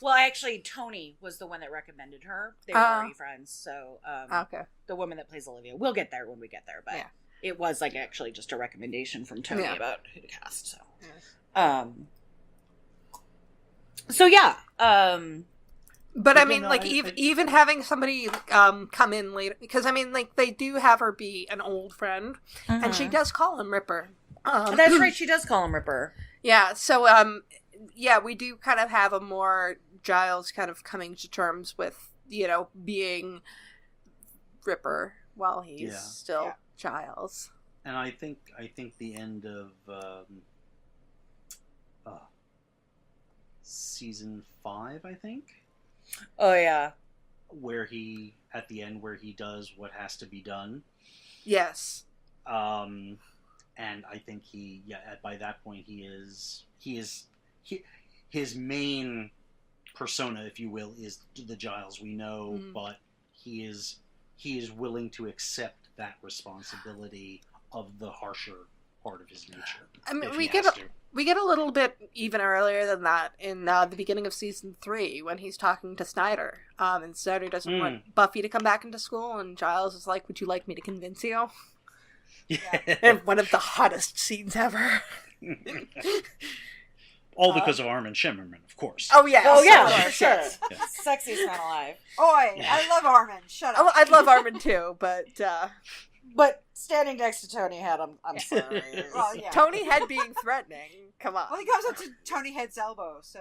[SPEAKER 5] Well, actually, Tony was the one that recommended her. They were already friends, so
[SPEAKER 1] okay.
[SPEAKER 5] The woman that plays Olivia. We'll get there when we get there, but it was like actually just a recommendation from Tony about who to cast. So,
[SPEAKER 1] but I mean, like, even having somebody come in later, because I mean, like, they do have her be an old friend, and she does call him Ripper.
[SPEAKER 5] That's right, she does call him Ripper.
[SPEAKER 1] Yeah, so we do kind of have a more Giles kind of coming to terms with, being Ripper while he's still Giles.
[SPEAKER 6] And I think the end of season 5, I think.
[SPEAKER 5] Oh yeah.
[SPEAKER 6] Where he does what has to be done.
[SPEAKER 1] Yes.
[SPEAKER 6] And I think by that point his main persona, if you will, is the Giles we know, but he is willing to accept that responsibility of the harsher part of his nature.
[SPEAKER 1] I mean, we get a little bit even earlier than that in the beginning of season 3 when he's talking to Snyder. And Snyder doesn't want Buffy to come back into school, and Giles is like, "Would you like me to convince you?"
[SPEAKER 6] Yeah.
[SPEAKER 1] And one of the hottest scenes ever.
[SPEAKER 6] All because of Armin Shimmerman, of course.
[SPEAKER 1] Oh yeah,
[SPEAKER 5] for sure. Yeah. Sexiest man alive.
[SPEAKER 7] Oi, I love Armin. Shut up.
[SPEAKER 1] I love Armin too, but
[SPEAKER 5] standing next to Tony Head, I'm sorry.
[SPEAKER 7] Well, yeah.
[SPEAKER 1] Tony Head being threatening. Come on.
[SPEAKER 7] Well, he comes up to Tony Head's elbow, so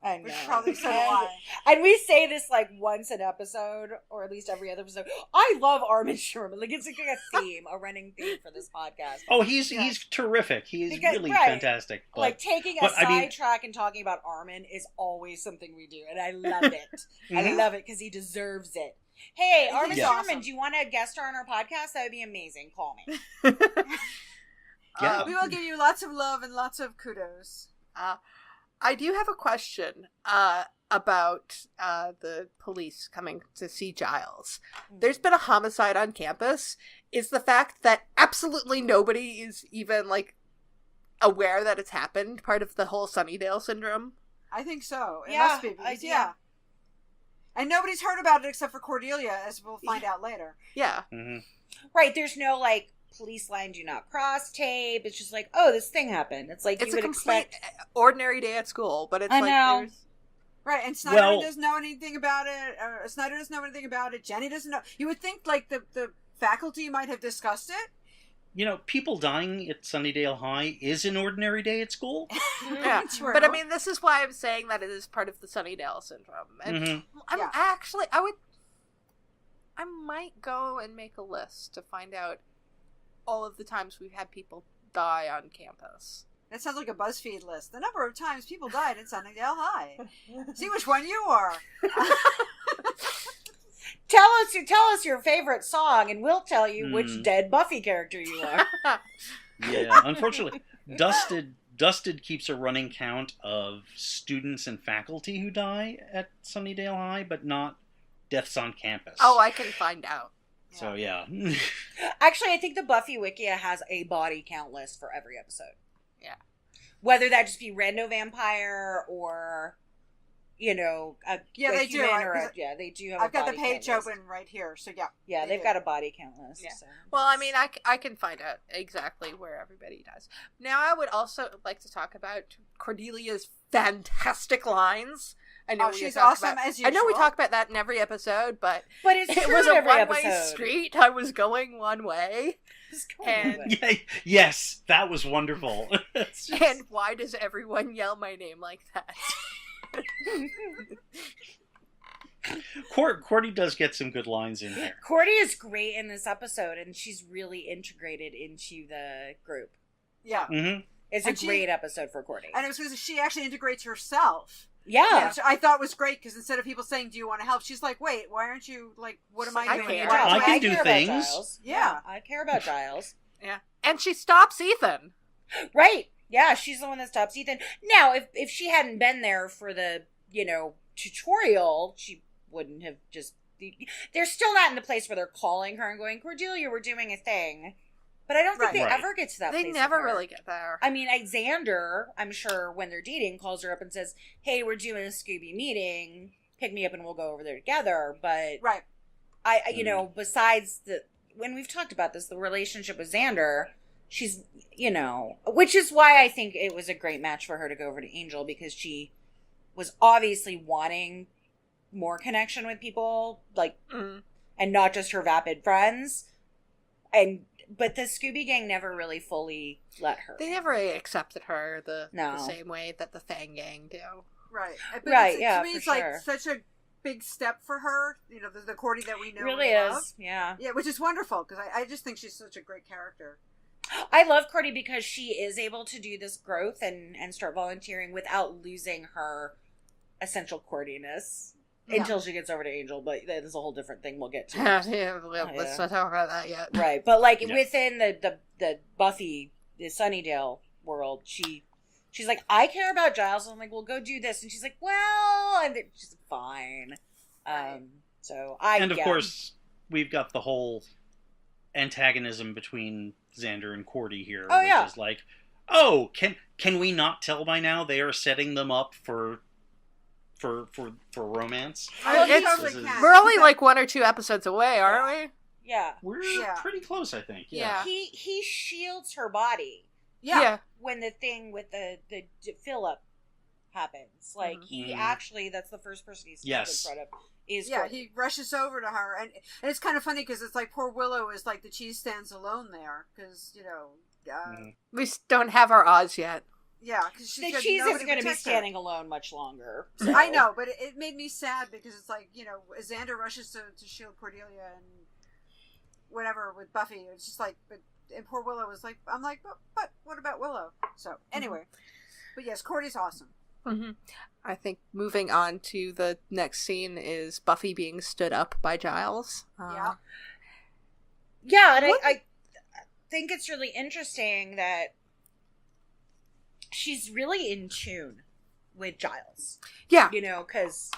[SPEAKER 5] I know.
[SPEAKER 7] Which probably said why.
[SPEAKER 5] And we say this like once an episode, or at least every other episode. I love Armin Sherman. Like, it's like a theme, a running theme for this podcast.
[SPEAKER 6] Oh, he's terrific. He's really fantastic. But,
[SPEAKER 5] like, taking a sidetrack and talking about Armin is always something we do, and I love it. I love it because he deserves it. Hey, Armin Sherman, do you want to guest star on our podcast? That would be amazing. Call me.
[SPEAKER 7] We will give you lots of love and lots of kudos.
[SPEAKER 1] I do have a question about the police coming to see Giles. There's been a homicide on campus. Is the fact that absolutely nobody is even, like, aware that it's happened part of the whole Sunnydale syndrome?
[SPEAKER 7] I think so. It must be. Because, and nobody's heard about it except for Cordelia, as we'll find out later.
[SPEAKER 1] Yeah.
[SPEAKER 6] Mm-hmm.
[SPEAKER 5] Right, there's no, like, police line do not cross tape. It's just like, oh, this thing happened. It's like,
[SPEAKER 1] it's
[SPEAKER 5] you would expect
[SPEAKER 1] ordinary day at school, but it's
[SPEAKER 7] right. And Snyder doesn't know anything about it. Snyder doesn't know anything about it. Jenny doesn't know. You would think like the faculty might have discussed it.
[SPEAKER 6] People dying at Sunnydale High is an ordinary day at school.
[SPEAKER 1] Yeah, but I mean, this is why I'm saying that it is part of the Sunnydale syndrome. And I might go and make a list to find out all of the times we've had people die on campus.
[SPEAKER 7] That sounds like a BuzzFeed list. The number of times people died in Sunnydale High. See which one you are.
[SPEAKER 5] Tell us your favorite song, and we'll tell you which dead Buffy character you are.
[SPEAKER 6] Yeah, unfortunately, Dusted keeps a running count of students and faculty who die at Sunnydale High, but not deaths on campus.
[SPEAKER 1] Oh, I can find out.
[SPEAKER 6] So, yeah.
[SPEAKER 5] Actually, I think the Buffy Wikia has a body count list for every episode.
[SPEAKER 1] Yeah.
[SPEAKER 5] Whether that just be rando vampire or,
[SPEAKER 7] they do.
[SPEAKER 5] They do have
[SPEAKER 7] I've got the page open right here, so yeah.
[SPEAKER 5] Yeah, they've got a body count list.
[SPEAKER 1] Yeah.
[SPEAKER 5] So.
[SPEAKER 1] Well, I mean, I can find out exactly where everybody does. Now, I would also like to talk about Cordelia's fantastic lines. I know
[SPEAKER 7] she's awesome as usual.
[SPEAKER 1] I know we talk about that in every episode, but
[SPEAKER 5] it
[SPEAKER 1] was a one-way street. I was going one way.
[SPEAKER 6] Yes, that was wonderful.
[SPEAKER 1] And why does everyone yell my name like that?
[SPEAKER 6] Cordy does get some good lines in there.
[SPEAKER 5] Cordy is great in this episode, and she's really integrated into the group.
[SPEAKER 7] Yeah.
[SPEAKER 6] Mm-hmm.
[SPEAKER 5] It's a great episode for Cordy.
[SPEAKER 7] And it was because she actually integrates herself.
[SPEAKER 5] Yeah.
[SPEAKER 7] Which I thought was great, because instead of people saying, do you want to help? She's like, wait, why aren't you, like, what am I doing?
[SPEAKER 6] I can do things.
[SPEAKER 5] Yeah. I care about Giles.
[SPEAKER 1] Yeah. And she stops Ethan.
[SPEAKER 5] Right. Yeah, she's the one that stops Ethan. Now, if she hadn't been there for the, tutorial, she wouldn't have just... They're still not in the place where they're calling her and going, Cordelia, we're doing a thing. But I don't think they ever get to that place.
[SPEAKER 1] They never really get there.
[SPEAKER 5] I mean, Xander, I'm sure, when they're dating, calls her up and says, hey, we're doing a Scooby meeting. Pick me up and we'll go over there together. But, besides when we've talked about this, the relationship with Xander... She's, which is why I think it was a great match for her to go over to Angel, because she was obviously wanting more connection with people, and not just her vapid friends. But the Scooby Gang never really fully let her.
[SPEAKER 1] They never really accepted her the same way that the Fang Gang do.
[SPEAKER 7] Right. But
[SPEAKER 5] to
[SPEAKER 7] me, it's
[SPEAKER 5] sure.
[SPEAKER 7] such a big step for her. The Cordy that we know
[SPEAKER 5] really
[SPEAKER 7] and
[SPEAKER 5] is.
[SPEAKER 7] love.
[SPEAKER 5] Yeah.
[SPEAKER 7] Yeah, which is wonderful, because I just think she's such a great character.
[SPEAKER 5] I love Cordy because she is able to do this growth and start volunteering without losing her essential Cordiness until she gets over to Angel, but that is a whole different thing we'll get to.
[SPEAKER 1] Let's not talk about that yet.
[SPEAKER 5] Right, but within the Buffy, the Sunnydale world, she's like, I care about Giles. I'm like, well, go do this. And she's like, well, and she's fine. Of
[SPEAKER 6] course, we've got the whole antagonism between Xander and Cordy here,
[SPEAKER 5] which
[SPEAKER 6] is like, oh, can we not tell by now they are setting them up for romance?
[SPEAKER 1] We're only like 1 or 2 episodes away, aren't we?
[SPEAKER 5] Yeah,
[SPEAKER 6] we're pretty close, I think.
[SPEAKER 1] Yeah.
[SPEAKER 5] He shields her body.
[SPEAKER 1] Yeah.
[SPEAKER 5] When the thing with the fill up happens, he actually, that's the first person he's in front of.
[SPEAKER 7] He rushes over to her, and it's kind of funny because it's like poor Willow is like the cheese stands alone there, because
[SPEAKER 1] we don't have our Oz yet.
[SPEAKER 7] Yeah, because
[SPEAKER 5] the cheese is going to be standing alone much longer. So.
[SPEAKER 7] I know, but it made me sad because it's like, Xander rushes to shield Cordelia and whatever with Buffy. It's just like, and poor Willow was like, I'm like, but what about Willow? So anyway, but yes, Cordy's awesome.
[SPEAKER 1] Mm-hmm. I think moving on to the next scene is Buffy being stood up by Giles.
[SPEAKER 5] And I think it's really interesting that she's really in tune with Giles.
[SPEAKER 1] Yeah.
[SPEAKER 5] Because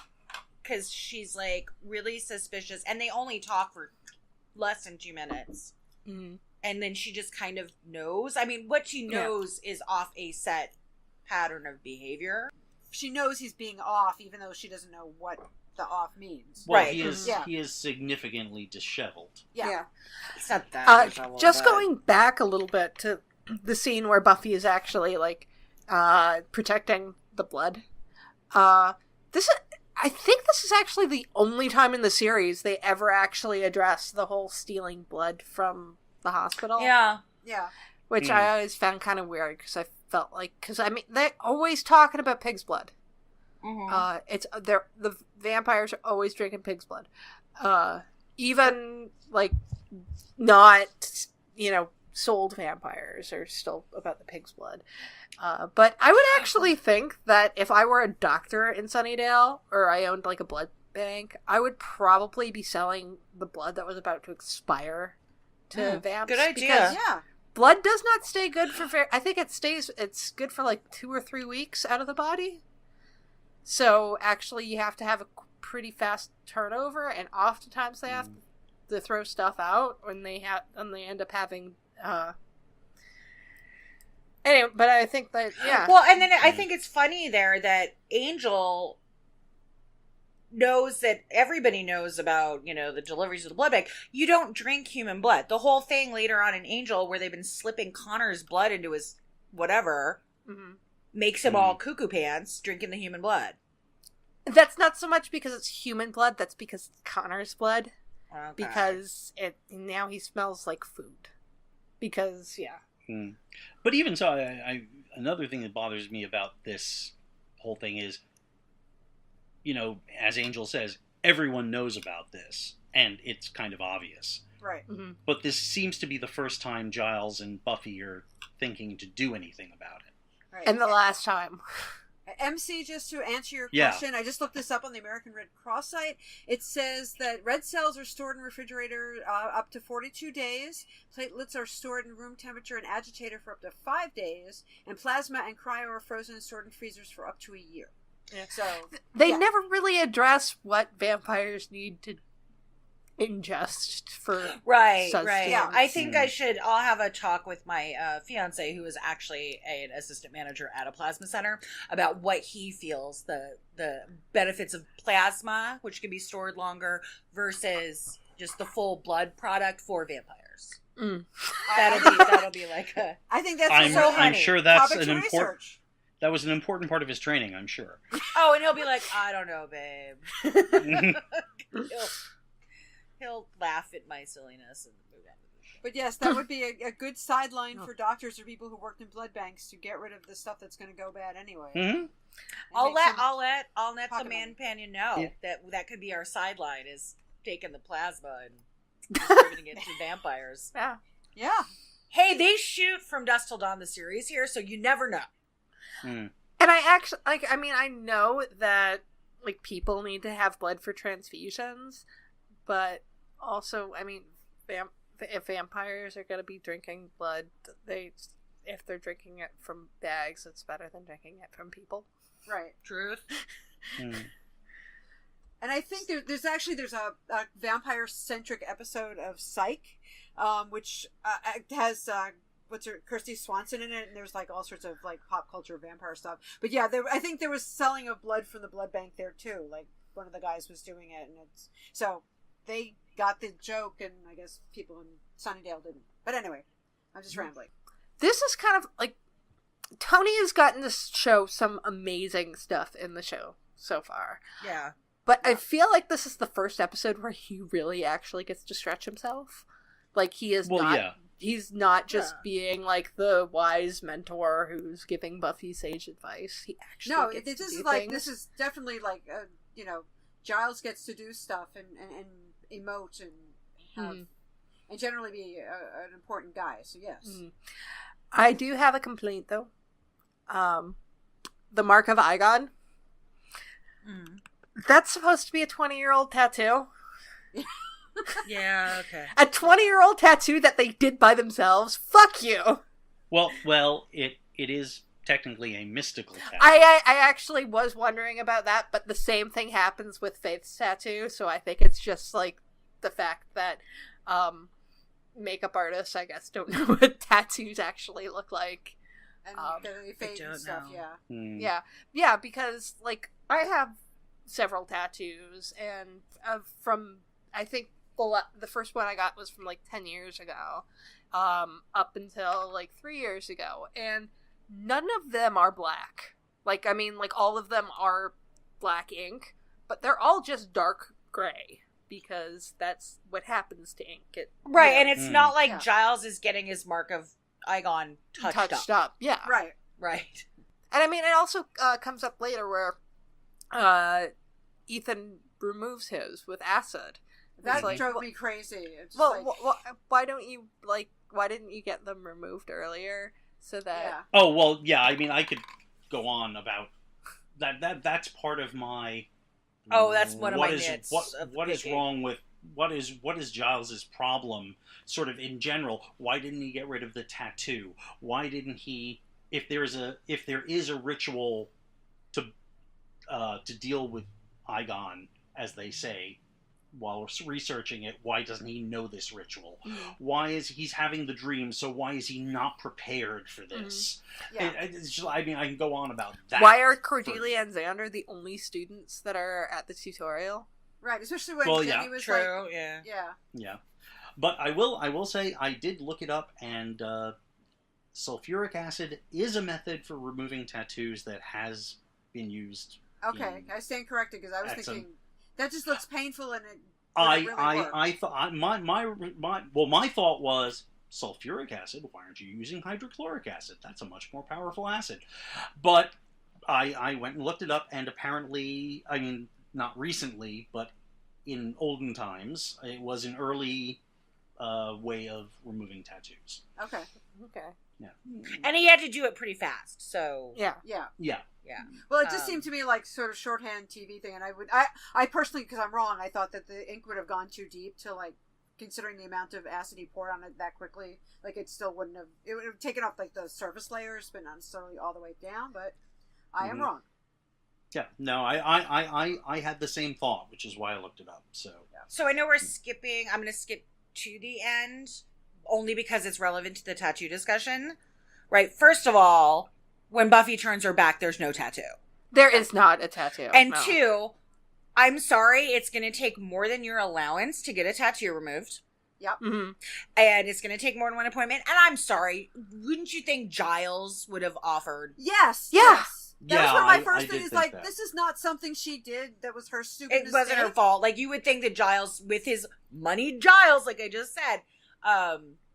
[SPEAKER 5] she's like really suspicious, and they only talk for less than 2 minutes.
[SPEAKER 1] Mm-hmm. And
[SPEAKER 5] then she just kind of knows. I mean, what she knows is off a set pattern of behavior.
[SPEAKER 7] She knows he's being off, even though she doesn't know what the off means.
[SPEAKER 6] Well, right. He is significantly disheveled.
[SPEAKER 7] Yeah.
[SPEAKER 5] It's not that.
[SPEAKER 1] Just going back a little bit to the scene where Buffy is actually protecting the blood. I think this is actually the only time in the series they ever actually address the whole stealing blood from the hospital.
[SPEAKER 5] Yeah.
[SPEAKER 7] Yeah.
[SPEAKER 1] Which I always found kind of weird because I felt like, they're always talking about pig's blood. Mm-hmm. The vampires are always drinking pig's blood. Even not, sold vampires are still about the pig's blood. But I would actually think that if I were a doctor in Sunnydale, or I owned a blood bank, I would probably be selling the blood that was about to expire to vamps.
[SPEAKER 5] Good idea.
[SPEAKER 1] Blood does not stay good for I think it's good for 2 or 3 weeks out of the body. So actually you have to have a pretty fast turnover, and oftentimes they have to throw stuff out when they end up having anyway, but I think that
[SPEAKER 5] Well, and then I think it's funny there that Angel knows that everybody knows about, the deliveries of the blood bank. You don't drink human blood. The whole thing later on in Angel, where they've been slipping Connor's blood into his whatever, makes him all cuckoo pants drinking the human blood.
[SPEAKER 1] That's not so much because it's human blood. That's because it's Connor's blood.
[SPEAKER 5] Okay.
[SPEAKER 1] Because now he smells like food. Because
[SPEAKER 6] But even so, another thing that bothers me about this whole thing is, as Angel says, everyone knows about this, and it's kind of obvious.
[SPEAKER 7] Right.
[SPEAKER 1] Mm-hmm.
[SPEAKER 6] But this seems to be the first time Giles and Buffy are thinking to do anything about it.
[SPEAKER 7] Right.
[SPEAKER 1] And the last time.
[SPEAKER 7] Emcee, just to answer your
[SPEAKER 6] Yeah.
[SPEAKER 7] question, I just looked this up on the American Red Cross site. It says that red cells are stored in refrigerator up to 42 days. Platelets are stored in room temperature and agitator for up to 5 days. And plasma and cryo are frozen and stored in freezers for up to a year.
[SPEAKER 1] Yeah.
[SPEAKER 7] So
[SPEAKER 1] They never really address what vampires need to ingest for sustenance.
[SPEAKER 5] Yeah, I think I'll have a talk with my fiance, who is actually an assistant manager at a plasma center, about what he feels the benefits of plasma, which can be stored longer, versus just the full blood product for vampires. That'll be like a...
[SPEAKER 7] I think that's
[SPEAKER 6] I'm sure that's
[SPEAKER 7] topic
[SPEAKER 6] an
[SPEAKER 7] to
[SPEAKER 6] important.
[SPEAKER 7] research.
[SPEAKER 6] That was an important part of his training, I'm sure.
[SPEAKER 5] Oh, and he'll be like, I don't know, babe. He'll laugh at my silliness and move on to the show.
[SPEAKER 7] But yes, that would be a good sideline for doctors or people who worked in blood banks to get rid of the stuff that's going to go bad anyway.
[SPEAKER 6] Mm-hmm.
[SPEAKER 5] I'll let the man
[SPEAKER 7] money.
[SPEAKER 5] panion know
[SPEAKER 6] Yeah.
[SPEAKER 5] that could be our sideline, is taking the plasma and distributing it to vampires.
[SPEAKER 1] Yeah.
[SPEAKER 7] Yeah.
[SPEAKER 5] Hey, they shoot From Dusk Till Dawn, the series here, so you never know.
[SPEAKER 6] Mm.
[SPEAKER 1] And I actually, I know that, people need to have blood for transfusions, but also, if vampires are going to be drinking blood, if they're drinking it from bags, it's better than drinking it from people.
[SPEAKER 7] Right.
[SPEAKER 5] Truth.
[SPEAKER 6] Mm.
[SPEAKER 7] And I think there's a vampire-centric episode of Psych, which has Kirsty Swanson in it, and there's all sorts of pop culture vampire stuff. But yeah, I think there was selling of blood from the blood bank there too. One of the guys was doing it, and so they got the joke, and I guess people in Sunnydale didn't. But anyway, I'm just rambling.
[SPEAKER 1] This is kind of Tony has gotten to show some amazing stuff in the show so far.
[SPEAKER 5] Yeah.
[SPEAKER 1] But I feel like this is the first episode where he really actually gets to stretch himself. He is he's not just being the wise mentor who's giving Buffy sage advice. He actually gets to do things.
[SPEAKER 7] This is definitely Giles gets to do stuff and emote and have and generally be an important guy. So yes,
[SPEAKER 1] I do have a complaint though. The mark of Igon. That's supposed to be a 20-year-old tattoo.
[SPEAKER 5] Yeah, okay.
[SPEAKER 1] A 20-year-old tattoo that they did by themselves. Fuck you.
[SPEAKER 6] Well, it is technically a mystical tattoo.
[SPEAKER 1] I actually was wondering about that, but the same thing happens with Faith's tattoo, so I think it's just the fact that makeup artists, I guess, don't know what tattoos actually look like.
[SPEAKER 7] and the fade and stuff.
[SPEAKER 6] Hmm.
[SPEAKER 1] Yeah, because I have several tattoos, and from I think the first one I got was from 10 years ago, up until 3 years ago, and none of them are black. All of them are black ink, but they're all just dark gray because that's what happens to ink.
[SPEAKER 5] And it's not like Giles is getting his mark of Igon touched up.
[SPEAKER 1] Yeah,
[SPEAKER 5] right.
[SPEAKER 1] And it also comes up later where Ethan removes his with acid.
[SPEAKER 7] That drove me crazy.
[SPEAKER 1] Why don't you why didn't you get them removed earlier so that?
[SPEAKER 7] Yeah.
[SPEAKER 6] Oh well, yeah. I could go on about that. That's part of my.
[SPEAKER 5] Oh, that's one of my nits.
[SPEAKER 6] What is wrong with what is Giles's problem? Sort of in general, why didn't he get rid of the tattoo? Why didn't he? If there is a ritual to deal with Igon, as they say, while researching it, why doesn't he know this ritual? Why is he's having the dream? So why is he not prepared for this? It's just, I can go on about that.
[SPEAKER 1] Why are Cordelia and Xander the only students that are at the tutorial?
[SPEAKER 7] Right, especially when Jenny was
[SPEAKER 5] true,
[SPEAKER 6] yeah. But I will say I did look it up, and sulfuric acid is a method for removing tattoos that has been used.
[SPEAKER 7] Okay, I stand corrected because I was thinking that just looks painful and it.
[SPEAKER 6] I thought my thought was sulfuric acid. Why aren't you using hydrochloric acid? That's a much more powerful acid. But I went and looked it up, and apparently, not recently, but in olden times, it was in early way of removing tattoos.
[SPEAKER 7] Okay.
[SPEAKER 1] Okay.
[SPEAKER 5] And he had to do it pretty fast, so...
[SPEAKER 1] Yeah.
[SPEAKER 7] Yeah.
[SPEAKER 6] Yeah.
[SPEAKER 5] Yeah.
[SPEAKER 7] Well, it just seemed to me like sort of shorthand TV thing, and I personally, because I'm wrong, I thought that the ink would have gone too deep to like, considering the amount of acid he poured on it that quickly, like it still wouldn't have, it would have taken off like the surface layers, but not necessarily all the way down. But I am wrong.
[SPEAKER 6] Yeah. No, I had the same thought, which is why I looked it up. So. Yeah.
[SPEAKER 5] So I know we're skipping. I'm going to skip to the end, only because it's relevant to the tattoo discussion. Right. First of all, when Buffy turns her back, there's no tattoo.
[SPEAKER 1] There is not a tattoo.
[SPEAKER 5] And
[SPEAKER 1] no.
[SPEAKER 5] two, I'm sorry, it's going to take more than your allowance to get a tattoo removed.
[SPEAKER 7] Yep.
[SPEAKER 1] Mm-hmm.
[SPEAKER 5] And it's going to take more than one appointment. And I'm sorry, wouldn't you think Giles would have offered?
[SPEAKER 7] Yes.
[SPEAKER 1] Yeah.
[SPEAKER 7] Yes. That was
[SPEAKER 6] Yeah,
[SPEAKER 7] one of my
[SPEAKER 6] I
[SPEAKER 7] first
[SPEAKER 6] did
[SPEAKER 7] things.
[SPEAKER 6] think
[SPEAKER 7] Like,
[SPEAKER 6] that.
[SPEAKER 7] this is not something she did. That was her stupid
[SPEAKER 5] It wasn't
[SPEAKER 7] mistake.
[SPEAKER 5] her fault. Like, you would think that Giles, with his money, Giles, like I just said,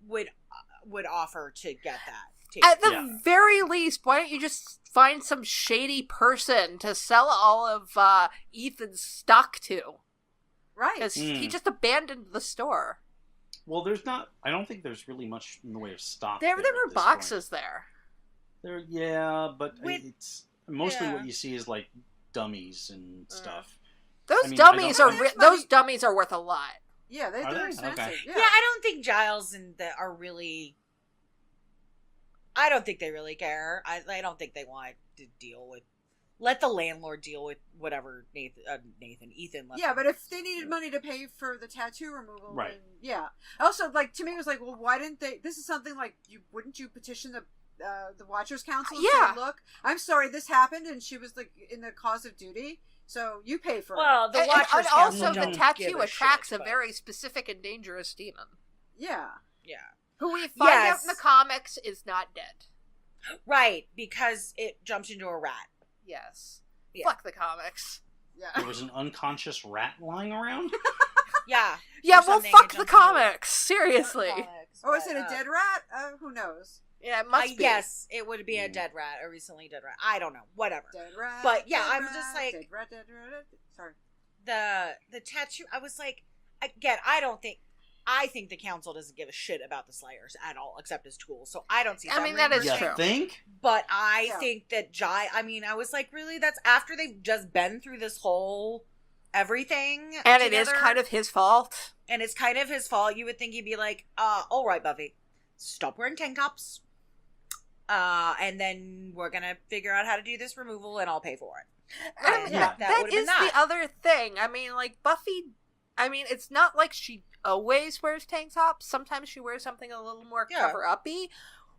[SPEAKER 5] would offer to get that taken.
[SPEAKER 1] At the very least, why don't you just find some shady person to sell all of Ethan's stock to?
[SPEAKER 7] Right.
[SPEAKER 1] Because he just abandoned the store.
[SPEAKER 6] Well, I don't think there's really much in the way of stock.
[SPEAKER 1] There
[SPEAKER 6] at
[SPEAKER 1] were
[SPEAKER 6] this
[SPEAKER 1] boxes
[SPEAKER 6] point.
[SPEAKER 1] there.
[SPEAKER 6] Yeah, but
[SPEAKER 5] With-
[SPEAKER 6] it's mostly
[SPEAKER 5] yeah.
[SPEAKER 6] what you see is like dummies and stuff.
[SPEAKER 1] Those
[SPEAKER 6] I mean,
[SPEAKER 1] dummies
[SPEAKER 6] I
[SPEAKER 1] are
[SPEAKER 7] don't-
[SPEAKER 1] those dummies are worth a lot.
[SPEAKER 7] Yeah,
[SPEAKER 6] Are
[SPEAKER 7] they're
[SPEAKER 6] they?
[SPEAKER 7] expensive.
[SPEAKER 6] Okay.
[SPEAKER 7] Yeah.
[SPEAKER 5] Yeah, I don't think Giles and the are really. I don't think they really care. I don't think they want to deal with. Let the landlord deal with whatever Ethan left.
[SPEAKER 7] Yeah, but if they needed money to pay for the tattoo removal,
[SPEAKER 6] Right.
[SPEAKER 7] then yeah. Also, like to me, it was like, well, why didn't they? This is something like wouldn't you petition the Watchers Council? And
[SPEAKER 1] Yeah.
[SPEAKER 7] say, look, I'm sorry, this happened, and she was like in the cause of duty, so you pay for it.
[SPEAKER 5] Well, the
[SPEAKER 1] And
[SPEAKER 5] Watchers
[SPEAKER 1] also,
[SPEAKER 5] Council
[SPEAKER 1] the
[SPEAKER 5] don't
[SPEAKER 1] tattoo
[SPEAKER 5] give a
[SPEAKER 1] attracts
[SPEAKER 5] shit,
[SPEAKER 1] a
[SPEAKER 5] but-
[SPEAKER 1] very specific and dangerous demon,
[SPEAKER 7] Yeah.
[SPEAKER 5] Yeah.
[SPEAKER 1] who we find out
[SPEAKER 5] Yes.
[SPEAKER 1] in the comics is not dead.
[SPEAKER 5] Right, because it jumped into a rat.
[SPEAKER 1] Yes.
[SPEAKER 5] Yeah.
[SPEAKER 1] Fuck the comics.
[SPEAKER 7] Yeah.
[SPEAKER 6] There was an unconscious rat lying around.
[SPEAKER 5] Yeah.
[SPEAKER 1] Yeah,
[SPEAKER 5] Or
[SPEAKER 1] well,
[SPEAKER 5] something,
[SPEAKER 1] fuck
[SPEAKER 5] it
[SPEAKER 1] the
[SPEAKER 5] jumped into
[SPEAKER 1] comics. Seriously.
[SPEAKER 5] comics,
[SPEAKER 7] Oh, is
[SPEAKER 5] but,
[SPEAKER 7] it a dead rat? Who knows?
[SPEAKER 1] Yeah, it must be.
[SPEAKER 5] Yes, it would be a dead rat, a recently dead rat. I don't know. Whatever.
[SPEAKER 7] Dead rat.
[SPEAKER 5] But, yeah,
[SPEAKER 7] dead
[SPEAKER 5] I'm
[SPEAKER 7] rat,
[SPEAKER 5] just like-
[SPEAKER 7] dead rat, dead rat. Sorry.
[SPEAKER 5] The tattoo, I was like, again, I think the council doesn't give a shit about the Slayers at all, except as tools. So I don't see
[SPEAKER 1] I
[SPEAKER 5] them
[SPEAKER 1] mean, that is
[SPEAKER 6] You
[SPEAKER 5] reversing.
[SPEAKER 1] true.
[SPEAKER 6] think?
[SPEAKER 5] But I
[SPEAKER 7] Yeah.
[SPEAKER 5] think that I was like, really? That's after they've just been through this whole everything.
[SPEAKER 1] And it is
[SPEAKER 5] together?
[SPEAKER 1] kind of his fault.
[SPEAKER 5] And it's kind of his fault. You would think he'd be like, all right, Buffy, stop wearing tank tops. And then we're going to figure out how to do this removal and I'll pay for it.
[SPEAKER 1] I mean,
[SPEAKER 6] Yeah.
[SPEAKER 1] that
[SPEAKER 5] would've been
[SPEAKER 1] is the other thing. I mean, like, Buffy, it's not like she always wears tank tops. Sometimes she wears something a little more
[SPEAKER 5] Yeah.
[SPEAKER 1] cover-uppy.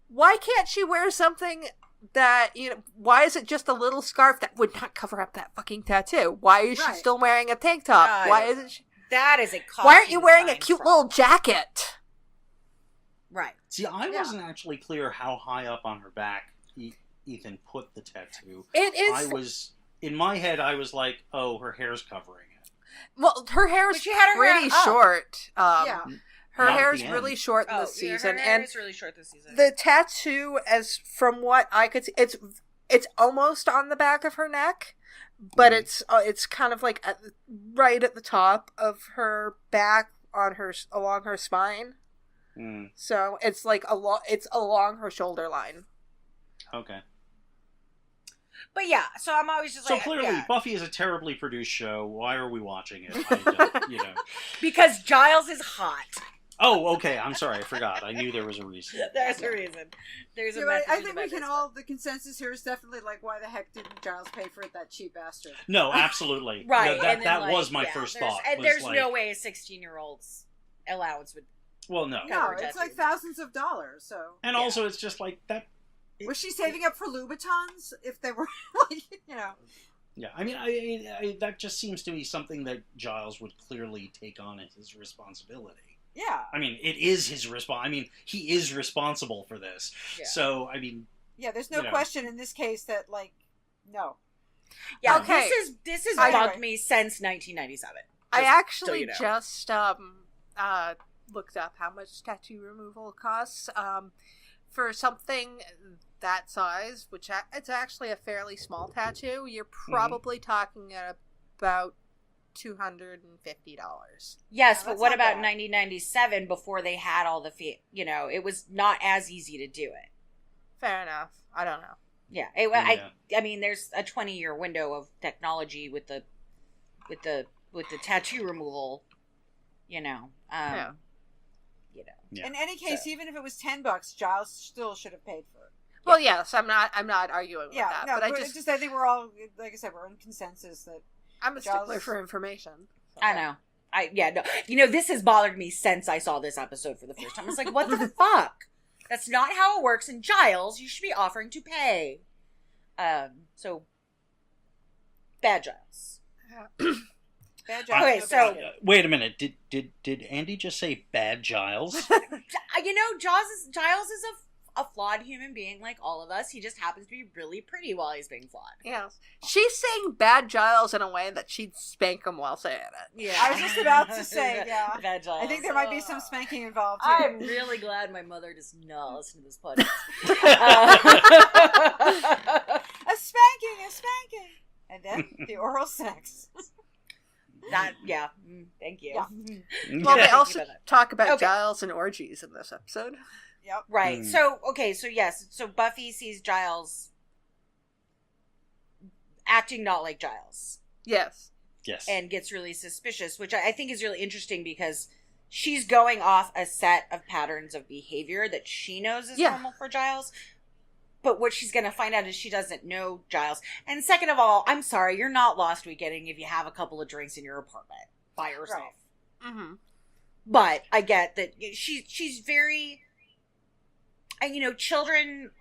[SPEAKER 1] Why can't she wear something that, why is it just a little scarf that would not cover up that fucking tattoo? Why is she
[SPEAKER 7] Right.
[SPEAKER 1] still wearing a tank top?
[SPEAKER 5] I
[SPEAKER 1] Why
[SPEAKER 5] don't
[SPEAKER 1] isn't
[SPEAKER 5] know.
[SPEAKER 1] she...
[SPEAKER 5] That is a costume
[SPEAKER 1] Why aren't you wearing a
[SPEAKER 5] design
[SPEAKER 1] cute
[SPEAKER 5] problem.
[SPEAKER 1] little jacket?
[SPEAKER 5] Right.
[SPEAKER 6] See, I
[SPEAKER 7] Yeah.
[SPEAKER 6] wasn't actually clear how high up on her back Ethan put the tattoo.
[SPEAKER 1] It is...
[SPEAKER 6] In my head, I was like, oh, her hair's covering it.
[SPEAKER 1] Well, her hair
[SPEAKER 5] But
[SPEAKER 1] is
[SPEAKER 5] she had her hair
[SPEAKER 1] pretty
[SPEAKER 5] up.
[SPEAKER 1] short.
[SPEAKER 7] Yeah.
[SPEAKER 1] Her
[SPEAKER 6] Not at
[SPEAKER 1] hair
[SPEAKER 6] the
[SPEAKER 1] is really
[SPEAKER 6] end.
[SPEAKER 1] short in
[SPEAKER 5] Oh,
[SPEAKER 1] this
[SPEAKER 5] yeah,
[SPEAKER 1] season,
[SPEAKER 5] her hair
[SPEAKER 1] and
[SPEAKER 5] is really short this season.
[SPEAKER 1] the tattoo, as from what I could see, it's almost on the back of her neck, but it's kind of like right at the top of her back along her spine.
[SPEAKER 6] Mm,
[SPEAKER 1] So it's like it's along her shoulder line.
[SPEAKER 6] okay.
[SPEAKER 5] But yeah, so I'm always just
[SPEAKER 6] So
[SPEAKER 5] like,
[SPEAKER 6] clearly,
[SPEAKER 5] yeah.
[SPEAKER 6] Buffy is a terribly produced show. Why are we watching it? I don't,
[SPEAKER 5] Because Giles is hot.
[SPEAKER 6] Oh, okay. I'm sorry. I forgot. I knew there was a reason.
[SPEAKER 5] There's a reason. There's a
[SPEAKER 7] Yeah, but
[SPEAKER 5] message
[SPEAKER 7] I
[SPEAKER 5] in
[SPEAKER 7] think
[SPEAKER 5] the
[SPEAKER 7] we can
[SPEAKER 5] message.
[SPEAKER 7] all. The consensus here is definitely like, why the heck didn't Giles pay for it? That cheap bastard.
[SPEAKER 6] No, absolutely.
[SPEAKER 5] Right.
[SPEAKER 6] No, that
[SPEAKER 5] and then,
[SPEAKER 6] was my
[SPEAKER 5] yeah,
[SPEAKER 6] first
[SPEAKER 5] there's-
[SPEAKER 6] thought.
[SPEAKER 5] And
[SPEAKER 6] was
[SPEAKER 5] there's
[SPEAKER 6] like,
[SPEAKER 5] no way a 16-year-old's allowance would.
[SPEAKER 6] Well, no.
[SPEAKER 7] No,
[SPEAKER 5] Cover
[SPEAKER 7] it's like
[SPEAKER 5] tattoos.
[SPEAKER 7] thousands of dollars. So
[SPEAKER 6] And
[SPEAKER 5] Yeah.
[SPEAKER 6] also, it's just like that.
[SPEAKER 7] was she saving up for Louboutins if they were like,
[SPEAKER 6] Yeah, I mean, I that just seems to be something that Giles would clearly take on as his responsibility.
[SPEAKER 7] Yeah.
[SPEAKER 6] I mean, it is his I mean, he is responsible for this.
[SPEAKER 5] Yeah.
[SPEAKER 6] So, I mean,
[SPEAKER 7] Yeah, there's no
[SPEAKER 6] You know.
[SPEAKER 7] question in this case that, like, no.
[SPEAKER 5] Yeah,
[SPEAKER 1] Okay.
[SPEAKER 5] this has
[SPEAKER 7] Anyway.
[SPEAKER 5] bugged me since 1997.
[SPEAKER 1] I
[SPEAKER 5] Just
[SPEAKER 1] actually
[SPEAKER 5] so you know.
[SPEAKER 1] just looked up how much tattoo removal costs for something that size, which it's actually a fairly small tattoo. You're probably talking at about
[SPEAKER 8] $250.
[SPEAKER 5] Yes, but
[SPEAKER 7] that's
[SPEAKER 5] what
[SPEAKER 7] not
[SPEAKER 5] about
[SPEAKER 7] bad.
[SPEAKER 5] 1997 before they had all the it was not as easy to do it.
[SPEAKER 8] Fair enough. I don't know.
[SPEAKER 5] Yeah,
[SPEAKER 6] Yeah.
[SPEAKER 5] I mean, there's a 20-year window of technology with the tattoo removal.
[SPEAKER 8] Yeah.
[SPEAKER 6] Yeah.
[SPEAKER 7] In any case, even if it was $10, Giles still should have paid for it.
[SPEAKER 8] Well, yes, I'm not arguing with
[SPEAKER 7] Yeah,
[SPEAKER 8] that,
[SPEAKER 7] no,
[SPEAKER 8] but I
[SPEAKER 7] but
[SPEAKER 8] just
[SPEAKER 7] I think we're all, like I said, we're in consensus that
[SPEAKER 8] I'm a
[SPEAKER 7] Giles-
[SPEAKER 8] stickler for information.
[SPEAKER 5] I know. No. This has bothered me since I saw this episode for the first time. It's like, what the fuck? That's not how it works. In Giles, you should be offering to pay. So bad Giles.
[SPEAKER 7] bad Giles.
[SPEAKER 5] Okay,
[SPEAKER 7] no
[SPEAKER 5] so-
[SPEAKER 7] bad.
[SPEAKER 6] Wait a minute. Did Andie just say bad Giles?
[SPEAKER 5] Giles is a flawed human being like all of us. He just happens to be really pretty while he's being flawed.
[SPEAKER 8] Yes. She's saying bad Giles in a way that she'd spank him while saying it.
[SPEAKER 5] Yeah,
[SPEAKER 7] I was just about to say, yeah.
[SPEAKER 5] Bad Giles.
[SPEAKER 7] I think there might be some spanking involved too.
[SPEAKER 5] I'm really glad my mother does not listen to this podcast.
[SPEAKER 7] A spanking, and then the oral sex.
[SPEAKER 5] Thank you.
[SPEAKER 7] Yeah.
[SPEAKER 8] Well, they
[SPEAKER 5] Thank you
[SPEAKER 8] also
[SPEAKER 5] for that.
[SPEAKER 8] talk about
[SPEAKER 5] Okay.
[SPEAKER 8] Giles and orgies in this episode.
[SPEAKER 7] Yep.
[SPEAKER 5] Right. So yes. So Buffy sees Giles acting not like Giles
[SPEAKER 8] Yes.
[SPEAKER 6] Yes.
[SPEAKER 5] and gets really suspicious, which I think is really interesting because she's going off a set of patterns of behavior that she knows is
[SPEAKER 8] Yeah.
[SPEAKER 5] normal for Giles. But what she's going to find out is she doesn't know Giles. And second of all, I'm sorry, you're not lost weekending if you have a couple of drinks in your apartment by yourself.
[SPEAKER 7] Right.
[SPEAKER 8] Mm-hmm.
[SPEAKER 5] But I get that she's very... And, children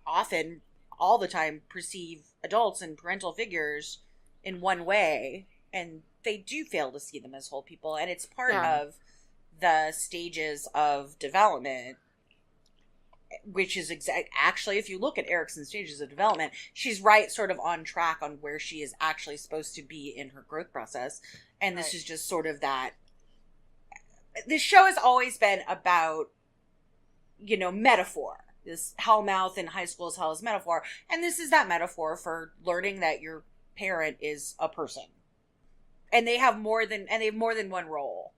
[SPEAKER 5] often, all the time, perceive adults and parental figures in one way, and they do fail to see them as whole people, and it's part
[SPEAKER 8] Yeah.
[SPEAKER 5] of the stages of development, which is actually, if you look at Erickson's stages of development, she's right sort of on track on where she is actually supposed to be in her growth process, and this
[SPEAKER 7] Right.
[SPEAKER 5] is just sort of that. This show has always been about metaphor. This hellmouth in high school is hell is metaphor. And this is that metaphor for learning that your parent is a person. And they have more than one role.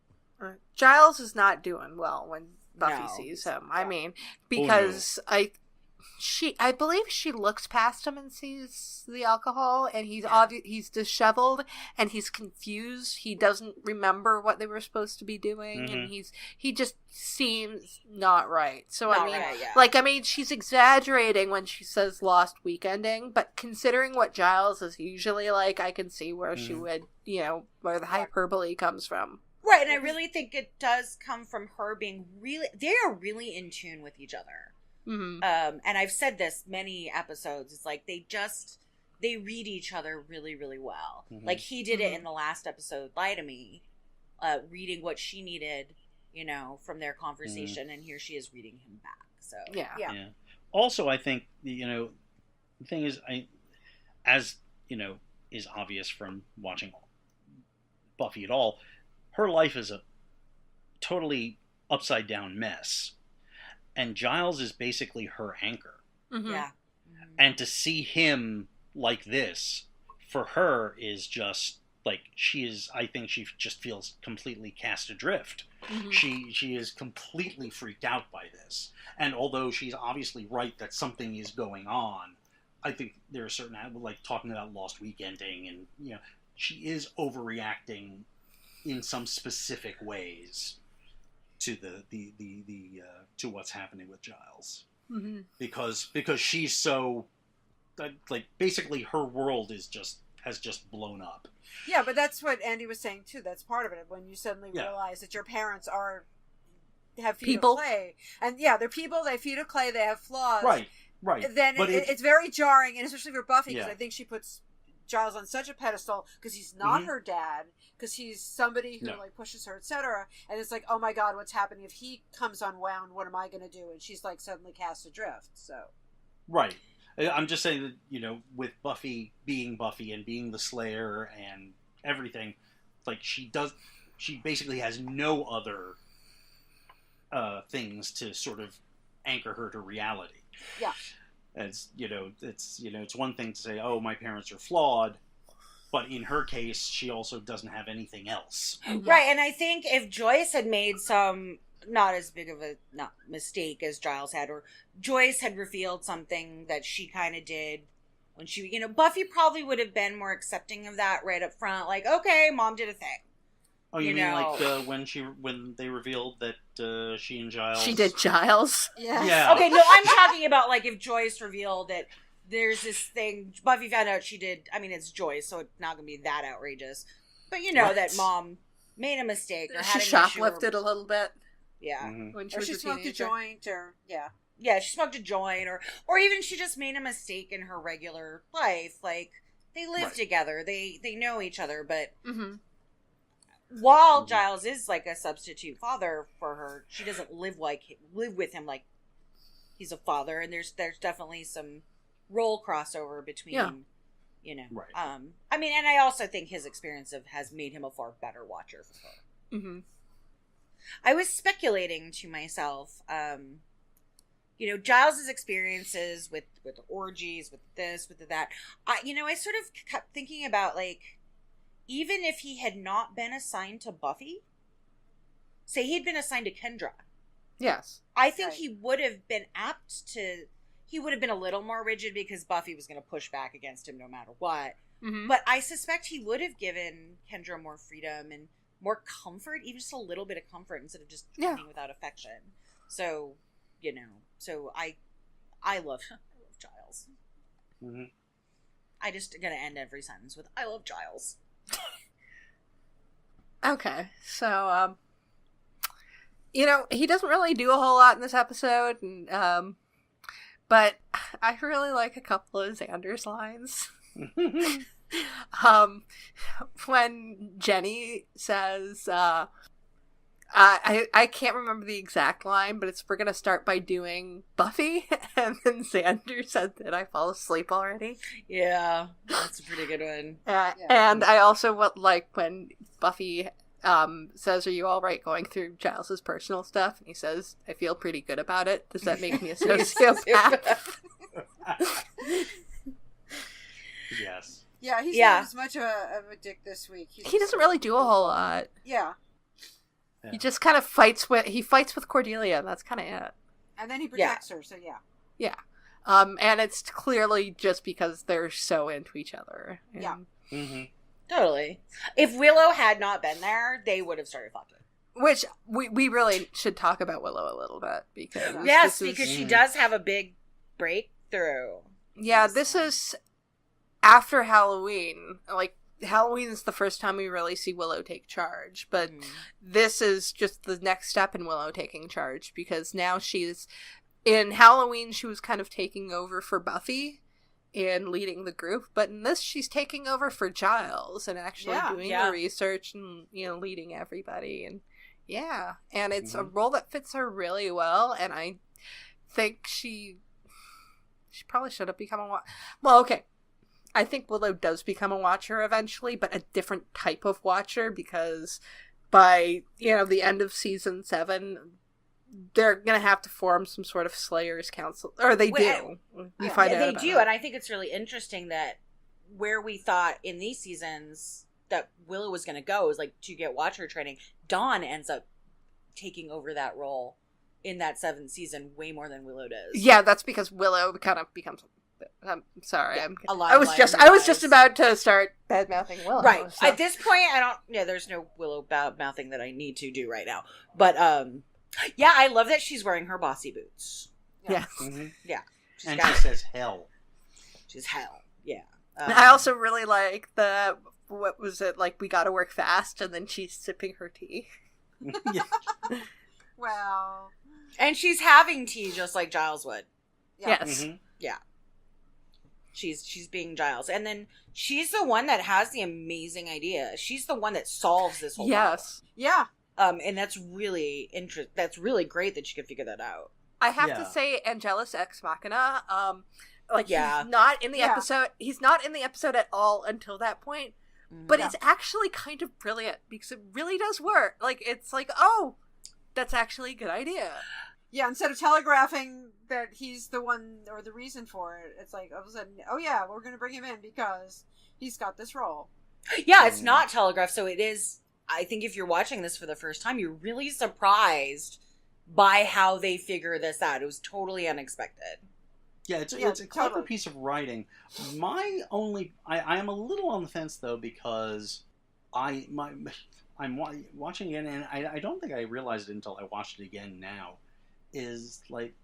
[SPEAKER 8] Giles is not doing well when Buffy
[SPEAKER 5] No.
[SPEAKER 8] sees him. I mean, because I believe she looks past him and sees the alcohol, and he's he's disheveled and he's confused. He doesn't remember what they were supposed to be doing, and he just seems not right. So
[SPEAKER 5] Not
[SPEAKER 8] I mean,
[SPEAKER 5] right, yeah.
[SPEAKER 8] she's exaggerating when she says lost weekending, but considering what Giles is usually like, I can see where she would, where the hyperbole comes from.
[SPEAKER 5] Right, and I really think it does come from her being they are really in tune with each other.
[SPEAKER 8] Mm-hmm.
[SPEAKER 5] And I've said this many episodes. It's like they read each other really, really well.
[SPEAKER 6] Mm-hmm.
[SPEAKER 5] Like he did it in the last episode, Lie to Me, reading what she needed, from their conversation, and here she is reading him back. So
[SPEAKER 8] Yeah.
[SPEAKER 6] Also, I think the thing is, as is obvious from watching Buffy at all, her life is a totally upside down mess. And Giles is basically her anchor.
[SPEAKER 8] Mm-hmm.
[SPEAKER 5] yeah.
[SPEAKER 6] And to see him like this, for her, is just, like, I think she just feels completely cast adrift.
[SPEAKER 8] Mm-hmm.
[SPEAKER 6] She is completely freaked out by this. And although she's obviously right that something is going on, I think there are certain, like, talking about lost weekending, and, she is overreacting in some specific ways to to what's happening with Giles, because she's so like basically her world has just blown up.
[SPEAKER 7] Yeah, but that's what Andie was saying too. That's part of it. When you suddenly
[SPEAKER 6] Yeah.
[SPEAKER 7] realize that your parents have feet
[SPEAKER 8] People.
[SPEAKER 7] of clay, and they're people. They have feet of clay. They have flaws.
[SPEAKER 6] Right.
[SPEAKER 7] Then
[SPEAKER 6] But
[SPEAKER 7] it's very jarring, and especially for Buffy, because
[SPEAKER 6] Yeah.
[SPEAKER 7] I think she puts Giles on such a pedestal because he's not her dad, because he's somebody who like pushes her, etc. And it's like, oh my god, what's happening if he comes unwound? What am I going to do? And she's like suddenly cast adrift. So
[SPEAKER 6] Right. I'm just saying that, with Buffy being Buffy and being the Slayer and everything, like she basically has no other things to sort of anchor her to reality.
[SPEAKER 7] Yeah.
[SPEAKER 6] As it's one thing to say, oh, my parents are flawed, But in her case, she also doesn't have anything else.
[SPEAKER 5] Right, and I think if Joyce had made some not as big of a mistake as Giles had, or Joyce had revealed something that she kind of did when she, Buffy probably would have been more accepting of that right up front. Like, okay, Mom did a thing.
[SPEAKER 6] Oh, you mean like when they revealed that she and Giles...
[SPEAKER 8] She did Giles?
[SPEAKER 6] Yeah.
[SPEAKER 5] Okay, no, I'm talking about like if Joyce revealed that there's this thing, Buffy found out she did, I mean, it's Joyce, so it's not going to be that outrageous. But that Mom made a mistake or had
[SPEAKER 8] she
[SPEAKER 5] an issue
[SPEAKER 8] shoplifted a little bit.
[SPEAKER 5] Yeah.
[SPEAKER 6] Mm-hmm.
[SPEAKER 8] When she
[SPEAKER 7] or
[SPEAKER 8] was
[SPEAKER 7] she
[SPEAKER 8] a
[SPEAKER 7] smoked a
[SPEAKER 8] teenager.
[SPEAKER 7] joint, or, yeah.
[SPEAKER 5] Yeah, she smoked a joint, or even she just made a mistake in her regular life. Like, they live together, they know each other, but while Giles is like a substitute father for her, she doesn't live with him like he's a father, and there's definitely some role crossover between,
[SPEAKER 6] Right.
[SPEAKER 5] I mean, and I also think his experience has made him a far better watcher for her.
[SPEAKER 8] Mm-hmm.
[SPEAKER 5] I was speculating to myself, Giles's experiences with orgies, with this, with that. I sort of kept thinking about, like, even if he had not been assigned to Buffy, say he'd been assigned to Kendra.
[SPEAKER 8] Yes.
[SPEAKER 5] I think he would have been he would have been a little more rigid because Buffy was going to push back against him no matter what.
[SPEAKER 8] Mm-hmm.
[SPEAKER 5] But I suspect he would have given Kendra more freedom and more comfort, even just a little bit of comfort instead of just treating without affection. So, so I love Giles.
[SPEAKER 6] Mm-hmm.
[SPEAKER 5] I just gonna end every sentence with I love Giles.
[SPEAKER 8] Okay, so he doesn't really do a whole lot in this episode, and but I really like a couple of Xander's lines. When Jenny says, I can't remember the exact line, but we're gonna start by doing Buffy, and then Xander said, "Did I fall asleep already?"
[SPEAKER 5] Yeah, that's a pretty good one.
[SPEAKER 8] And I also like when Buffy says, "Are you all right going through Giles's personal stuff?" And he says, "I feel pretty good about it. Does that make me a sociopath?"
[SPEAKER 6] Yes.
[SPEAKER 7] Yeah, he's not as much of a dick this week.
[SPEAKER 8] He doesn't really do a whole lot.
[SPEAKER 7] Yeah.
[SPEAKER 8] He just kind of fights with Cordelia, and that's kind of it.
[SPEAKER 7] And then he protects her, so yeah.
[SPEAKER 8] Yeah. And it's clearly just because they're so into each other. And...
[SPEAKER 7] Yeah.
[SPEAKER 6] Mm-hmm.
[SPEAKER 5] Totally. If Willow had not been there, they would have started fucking.
[SPEAKER 8] Which we really should talk about Willow a little bit, because
[SPEAKER 5] because she does have a big breakthrough.
[SPEAKER 8] Yeah, this is after Halloween. Like, Halloween is the first time we really see Willow take charge, but this is just the next step in Willow taking charge, because now in Halloween she was kind of taking over for Buffy and leading the group, but in this she's taking over for Giles and actually doing the research and leading everybody, and and it's a role that fits her really well, and I think she probably should have become I think Willow does become a watcher eventually, but a different type of watcher, because by, the end of season 7, they're going to have to form some sort of Slayers Council. Or they do. We find out
[SPEAKER 5] they
[SPEAKER 8] about
[SPEAKER 5] do,
[SPEAKER 8] that.
[SPEAKER 5] and I think it's really interesting that where we thought in these seasons that Willow was going to go is, like, to get watcher training, Dawn ends up taking over that role in that 7th season way more than Willow does.
[SPEAKER 8] Yeah, that's because Willow kind of becomes... I'm sorry.
[SPEAKER 5] Yeah,
[SPEAKER 8] I was just about to start bad mouthing Willow.
[SPEAKER 5] Right.
[SPEAKER 8] So.
[SPEAKER 5] At this point, I don't. Yeah, there's no Willow bad mouthing that I need to do right now. But I love that she's wearing her bossy boots.
[SPEAKER 8] Yes.
[SPEAKER 6] Mm-hmm.
[SPEAKER 5] Yeah.
[SPEAKER 6] And she says hell.
[SPEAKER 5] She's hell. Yeah.
[SPEAKER 8] I also really like what was it, like, we gotta work fast, and then she's sipping her tea.
[SPEAKER 7] Well.
[SPEAKER 5] And she's having tea just like Giles would.
[SPEAKER 8] Yeah. Yes.
[SPEAKER 6] Mm-hmm.
[SPEAKER 5] Yeah. She's being Giles. And then she's the one that has the amazing idea. She's the one that solves this whole problem.
[SPEAKER 7] Yeah.
[SPEAKER 5] And that's really that's really great that she could figure that out.
[SPEAKER 8] I have to say, Angelus Ex Machina, he's not in the episode. He's not in the episode at all until that point. But it's actually kind of brilliant because it really does work. Like, it's like, oh, that's actually a good idea.
[SPEAKER 7] Yeah, instead of telegraphing that he's the one or the reason for it, it's like, all of a sudden, oh yeah, we're going to bring him in because he's got this role.
[SPEAKER 5] Yeah, it's not telegraphed, so it is. I think if you're watching this for the first time, you're really surprised by how they figure this out. It was totally unexpected.
[SPEAKER 6] Yeah, it's a clever piece of writing. I am a little on the fence though, because I'm watching it, and I don't think I realized it until I watched it again now. Is like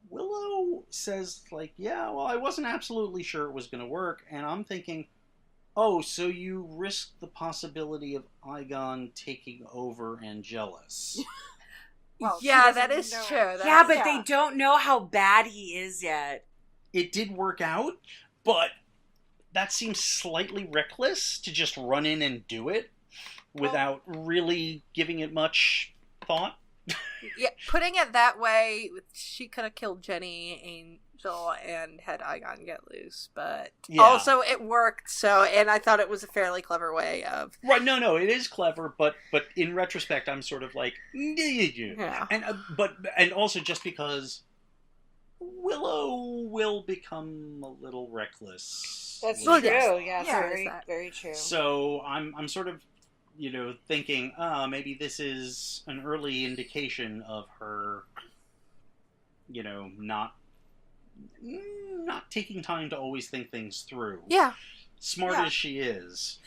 [SPEAKER 6] Willow says like, yeah, well, I wasn't absolutely sure it was going to work, and I'm thinking, oh, so you risked the possibility of Igon taking over Angelus.
[SPEAKER 7] Well,
[SPEAKER 8] yeah, that is true.
[SPEAKER 5] Yeah, but they don't know how bad he is yet.
[SPEAKER 6] It did work out, but that seems slightly reckless to just run in and do it without really giving it much thought.
[SPEAKER 8] Yeah, putting it that way, she could have killed Jenny, Angel, and had Igon get loose, but also it worked. So, and I thought it was a fairly clever way of
[SPEAKER 6] No, it is clever, but in retrospect, I'm sort of like,
[SPEAKER 8] yeah,
[SPEAKER 6] and also just because Willow will become a little reckless.
[SPEAKER 5] That's
[SPEAKER 6] later.
[SPEAKER 5] true. Yeah, very, very true.
[SPEAKER 6] So I'm sort of, thinking, maybe this is an early indication of her, not taking time to always think things through.
[SPEAKER 8] Yeah.
[SPEAKER 6] Smart as she is.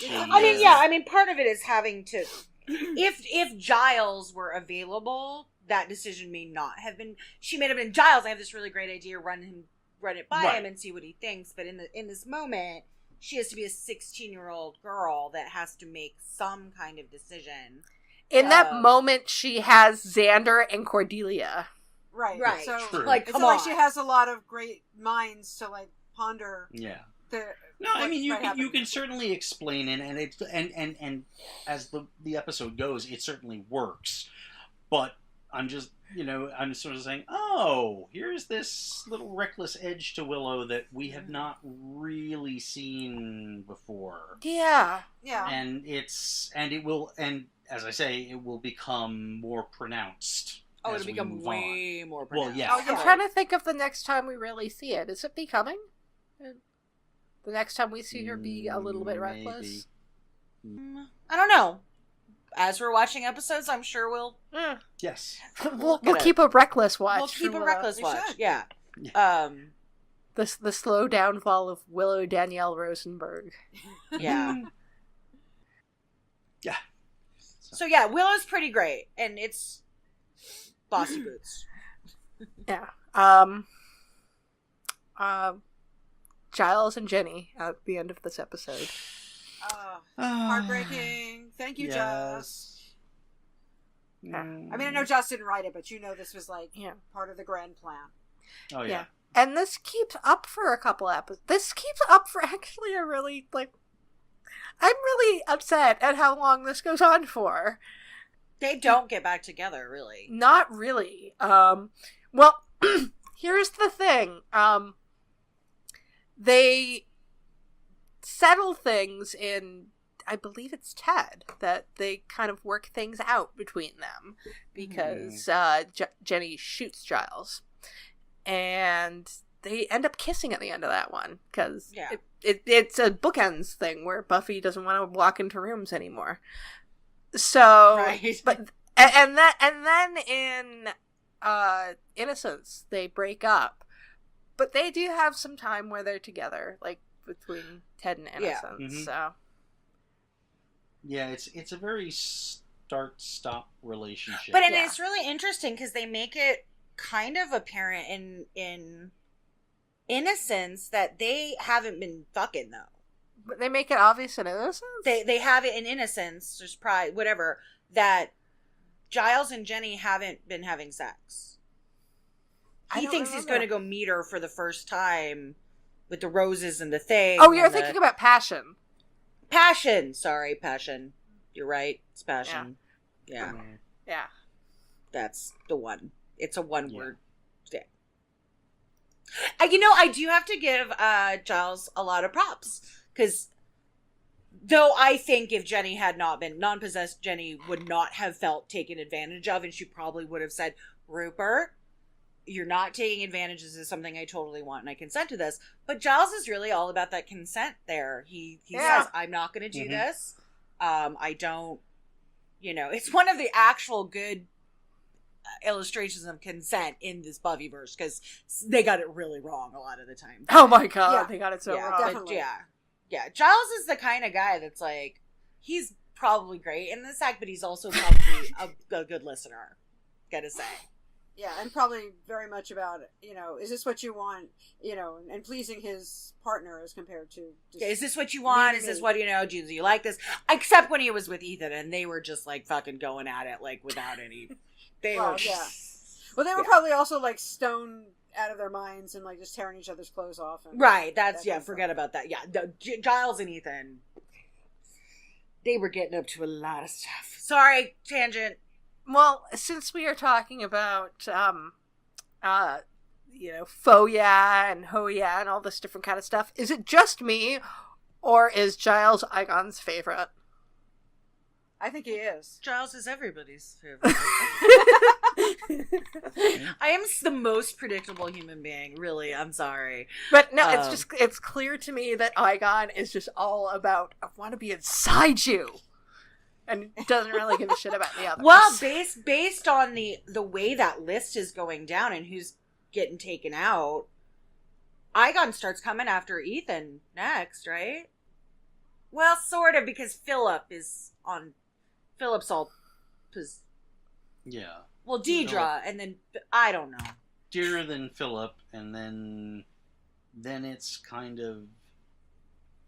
[SPEAKER 5] I mean, part of it is having to. If Giles were available, that decision may not have been. She may have been, Giles, I have this really great idea. Run it by him and see what he thinks. But in this moment, she has to be a 16-year-old girl that has to make some kind of decision.
[SPEAKER 8] In that moment, she has Xander and Cordelia.
[SPEAKER 7] Right.
[SPEAKER 5] So,
[SPEAKER 6] true.
[SPEAKER 7] It's like she has a lot of great minds to like ponder.
[SPEAKER 6] Yeah.
[SPEAKER 7] No,
[SPEAKER 6] I mean you can certainly explain it, and it's and as the episode goes, it certainly works. But I'm just I'm sort of saying, oh, here's this little reckless edge to Willow that we have not really seen before.
[SPEAKER 8] Yeah.
[SPEAKER 6] And it will, and as I say, it will become more pronounced.
[SPEAKER 5] Oh, it'll become way more pronounced.
[SPEAKER 6] Well, yeah.
[SPEAKER 8] I'm trying to think of the next time we really see it. Is it becoming? The next time we see her be a little bit reckless?
[SPEAKER 5] I don't know. As we're watching episodes, I'm sure we'll...
[SPEAKER 6] Yes.
[SPEAKER 8] We'll keep a reckless watch.
[SPEAKER 5] We'll keep a reckless watch, yeah.
[SPEAKER 8] The slow downfall of Willow Danielle Rosenberg.
[SPEAKER 5] Yeah.
[SPEAKER 6] Yeah.
[SPEAKER 5] So yeah, Willow's pretty great, and it's bossy boots.
[SPEAKER 8] Yeah. Giles and Jenny at the end of this episode.
[SPEAKER 7] Heartbreaking. Thank you, Giles.
[SPEAKER 8] Yeah.
[SPEAKER 7] I mean, I know Joss didn't write it, but this was like part of the grand plan.
[SPEAKER 6] Oh yeah.
[SPEAKER 8] And this keeps up for a couple episodes. This keeps up for actually a really I'm really upset at how long this goes on for.
[SPEAKER 5] They don't get back together, really.
[SPEAKER 8] Not really. Well, here's the thing. They settle things in, I believe it's Ted, that they kind of work things out between them because Jenny shoots Giles. And they end up kissing at the end of that one because it's a bookends thing where Buffy doesn't want to walk into rooms anymore. So, but and then in Innocence they break up, but they do have some time where they're together, like between Ted and Innocence. So,
[SPEAKER 6] yeah, it's a very start-stop relationship.
[SPEAKER 5] But it's really interesting because they make it kind of apparent in Innocence that they haven't been fucking though.
[SPEAKER 8] But they make it obvious in Innocence?
[SPEAKER 5] They have it in Innocence, there's pride, whatever, that Giles and Jenny haven't been having sex. He thinks he's going to go meet her for the first time with the roses and the thing.
[SPEAKER 8] Oh, you're thinking about Passion.
[SPEAKER 5] Passion! Sorry, Passion. You're right. It's Passion. Yeah. That's the one. It's a one-word thing. I do have to give Giles a lot of props. Because though I think if Jenny had not been non-possessed, Jenny would not have felt taken advantage of, and she probably would have said, Rupert, you're not taking advantage. This is something I totally want, and I consent to this. But Giles is really all about that consent there. He says, I'm not going to do this. I don't, it's one of the actual good illustrations of consent in this Buffyverse, because they got it really wrong a lot of the time.
[SPEAKER 8] Oh my god, they got it so wrong.
[SPEAKER 7] Definitely.
[SPEAKER 5] Yeah. Giles is the kind of guy that's like, he's probably great in this act, but he's also probably a good listener, gotta say.
[SPEAKER 7] Yeah, and probably very much about, is this what you want, and pleasing his partner as compared to...
[SPEAKER 5] Is this what you want? Is this what, do you like this? Except when he was with Ethan, and they were just, like, fucking going at it, like, without any...
[SPEAKER 7] Well, they were probably also, like, stoned out of their minds and, like, just tearing each other's clothes off. And
[SPEAKER 5] right, forget about that. Yeah, Giles and Ethan, they were getting up to a lot of stuff. Sorry, tangent.
[SPEAKER 8] Well, since we are talking about, faux yeah and ho yeah and all this different kind of stuff, is it just me, or is Giles Igon's favorite?
[SPEAKER 7] I think he is.
[SPEAKER 5] Giles is everybody's favorite. I am the most predictable human being, really. I'm sorry.
[SPEAKER 8] But no, it's clear to me that Igon is just all about, I want to be inside you. And doesn't really give a shit about the others.
[SPEAKER 5] Well, based on the way that list is going down and who's getting taken out, Igon starts coming after Ethan next, right? Well, sort of, because Philip's all...
[SPEAKER 6] Yeah.
[SPEAKER 5] Well, Deidre, and then... I don't know.
[SPEAKER 6] Deidre, then Philip, and then it's kind of...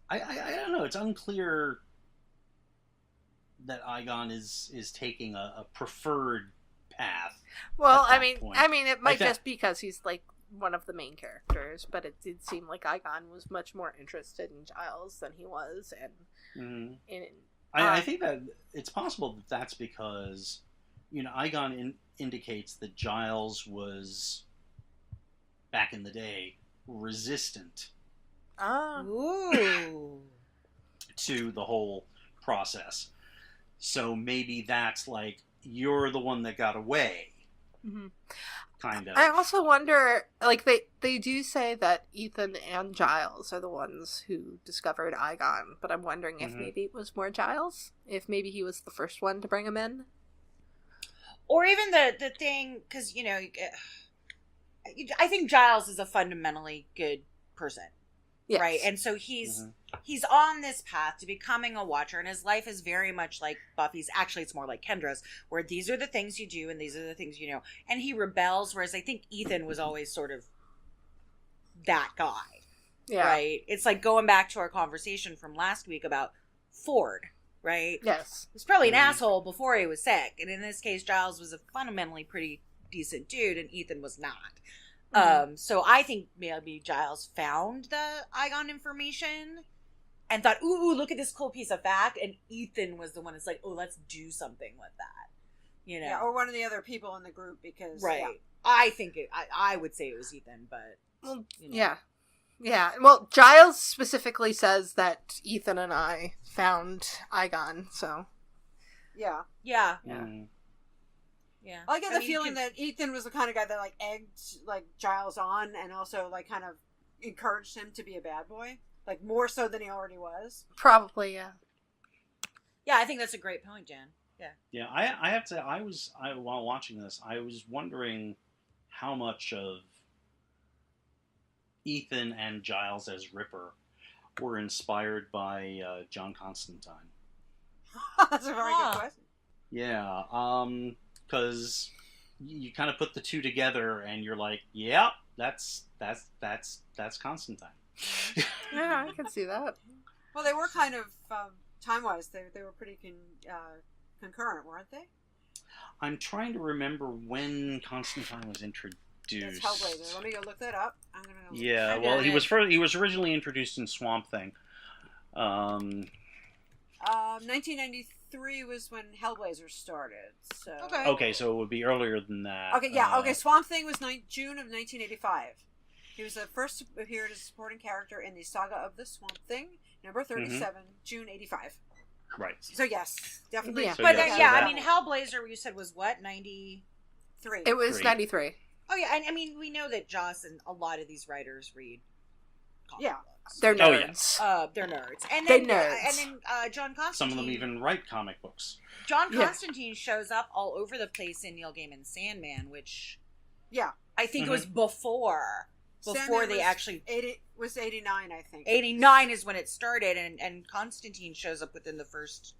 [SPEAKER 6] I don't know, it's unclear... that Igon is taking a preferred path.
[SPEAKER 8] Well, I mean, it might just because he's like one of the main characters, but it did seem like Igon was much more interested in Giles than he was, and
[SPEAKER 6] I think that it's possible that that's because Igon indicates that Giles was back in the day resistant
[SPEAKER 5] to
[SPEAKER 6] the whole process. So maybe that's like, you're the one that got away.
[SPEAKER 8] Mm-hmm.
[SPEAKER 6] Kind of.
[SPEAKER 8] I also wonder, like, they do say that Ethan and Giles are the ones who discovered Igon, but I'm wondering if maybe it was more Giles? If maybe he was the first one to bring him in?
[SPEAKER 5] Or even the thing, because, I think Giles is a fundamentally good person. Yes. Right? And so he's on this path to becoming a watcher, and his life is very much like Buffy's. Actually, it's more like Kendra's, where these are the things you do and these are the things you know. And he rebels, whereas I think Ethan was always sort of that guy. Yeah. Right? It's like going back to our conversation from last week about Ford, right?
[SPEAKER 8] Yes.
[SPEAKER 5] He was probably an asshole before he was sick. And in this case, Giles was a fundamentally pretty decent dude, and Ethan was not. So I think maybe Giles found the Igon information and thought, ooh, look at this cool piece of fact. And Ethan was the one that's like, oh, let's do something with that.
[SPEAKER 7] Yeah, or one of the other people in the group, because...
[SPEAKER 5] Right. Yeah. I think I would say it was Ethan, but...
[SPEAKER 8] Well, yeah. Yeah. Well, Giles specifically says that Ethan and I found Igon, so...
[SPEAKER 7] Yeah.
[SPEAKER 5] Yeah.
[SPEAKER 8] Yeah.
[SPEAKER 5] Yeah.
[SPEAKER 7] I get the feeling that Ethan was the kind of guy that like egged like Giles on, and also like kind of encouraged him to be a bad boy, like more so than he already was.
[SPEAKER 8] Probably, yeah.
[SPEAKER 5] Yeah, I think that's a great point, Jan. Yeah.
[SPEAKER 6] Yeah, I have to. While watching this, I was wondering how much of Ethan and Giles as Ripper were inspired by John Constantine.
[SPEAKER 7] That's a very good question.
[SPEAKER 6] Yeah. Because you kind of put the two together, and you're like, "Yeah, that's Constantine."
[SPEAKER 8] Yeah, I can see that.
[SPEAKER 7] Well, they were kind of time-wise. They were pretty concurrent, weren't they?
[SPEAKER 6] I'm trying to remember when Constantine was introduced.
[SPEAKER 7] It's Hellblazer. Let me go look that up. I'm gonna.
[SPEAKER 6] Yeah, well, he was originally introduced in Swamp Thing.
[SPEAKER 7] 1993 was when Hellblazer started. So
[SPEAKER 6] okay, so it would be earlier than that.
[SPEAKER 7] Okay, yeah, okay. Swamp Thing was June of 1985. He was the first to appear as a supporting character in the Saga of the Swamp Thing, number 37, June 85.
[SPEAKER 6] Right.
[SPEAKER 7] So yes, definitely.
[SPEAKER 5] Yeah. So but I mean, Hellblazer, you said was what, 93?
[SPEAKER 8] It was 93.
[SPEAKER 5] Oh yeah, and I mean we know that Joss and a lot of these writers read comic
[SPEAKER 7] Yeah.
[SPEAKER 5] books.
[SPEAKER 8] They're
[SPEAKER 6] Oh, yeah.
[SPEAKER 8] nerds.
[SPEAKER 5] They're nerds, and
[SPEAKER 8] They
[SPEAKER 5] then
[SPEAKER 8] nerds.
[SPEAKER 5] and then John Constantine.
[SPEAKER 6] Some of them even write comic books.
[SPEAKER 5] John
[SPEAKER 8] Yeah.
[SPEAKER 5] Constantine shows up all over the place in Neil Gaiman's Sandman, which
[SPEAKER 7] Yeah.
[SPEAKER 5] I think it was before
[SPEAKER 7] Sandman
[SPEAKER 5] they
[SPEAKER 7] was
[SPEAKER 5] actually
[SPEAKER 7] 89, I think.
[SPEAKER 5] 89 is when it started, and Constantine shows up within the first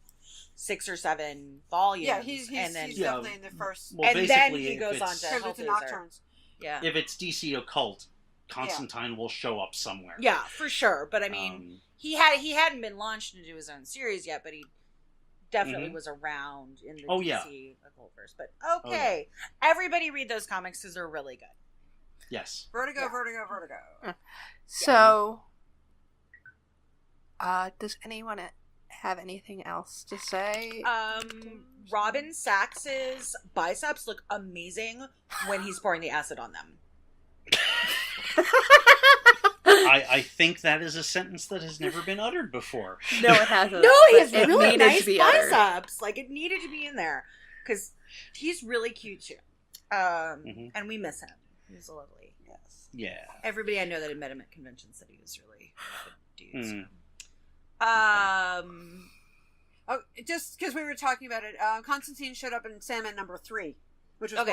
[SPEAKER 5] 6 or 7 volumes.
[SPEAKER 7] Yeah, he's
[SPEAKER 5] and then
[SPEAKER 6] Yeah.
[SPEAKER 7] definitely in the first.
[SPEAKER 6] Well,
[SPEAKER 5] and then
[SPEAKER 6] basically,
[SPEAKER 5] he
[SPEAKER 6] if
[SPEAKER 5] goes
[SPEAKER 6] it's-
[SPEAKER 5] on to
[SPEAKER 7] Cryptids and
[SPEAKER 5] Hellblazer.
[SPEAKER 7] Nocturnes.
[SPEAKER 5] Yeah,
[SPEAKER 6] If it's DC occult, Constantine will show up somewhere.
[SPEAKER 5] yeah, for sure. But I mean, he hadn't been launched into his own series yet, but he definitely was around in the DC Occult-verse. But okay, everybody read those comics because they're really good.
[SPEAKER 6] Yes.
[SPEAKER 7] Vertigo.
[SPEAKER 8] So, does anyone have anything else to say?
[SPEAKER 5] Robin Sachs's biceps look amazing when he's pouring the acid on them.
[SPEAKER 6] I think that is a sentence that has never been uttered before.
[SPEAKER 8] No, it hasn't.
[SPEAKER 5] No, he
[SPEAKER 8] but
[SPEAKER 5] has
[SPEAKER 8] it
[SPEAKER 5] really
[SPEAKER 8] needed
[SPEAKER 5] nice
[SPEAKER 8] to be uttered.
[SPEAKER 5] biceps. Like, it needed to be in there. Because he's really cute, too. And we miss him. He's lovely. Yes.
[SPEAKER 6] Yeah.
[SPEAKER 5] Everybody I know that had met him at conventions said he was really a good dude.
[SPEAKER 7] Oh, just because we were talking about it, Constantine showed up in Sandman number 3, which was
[SPEAKER 5] Okay,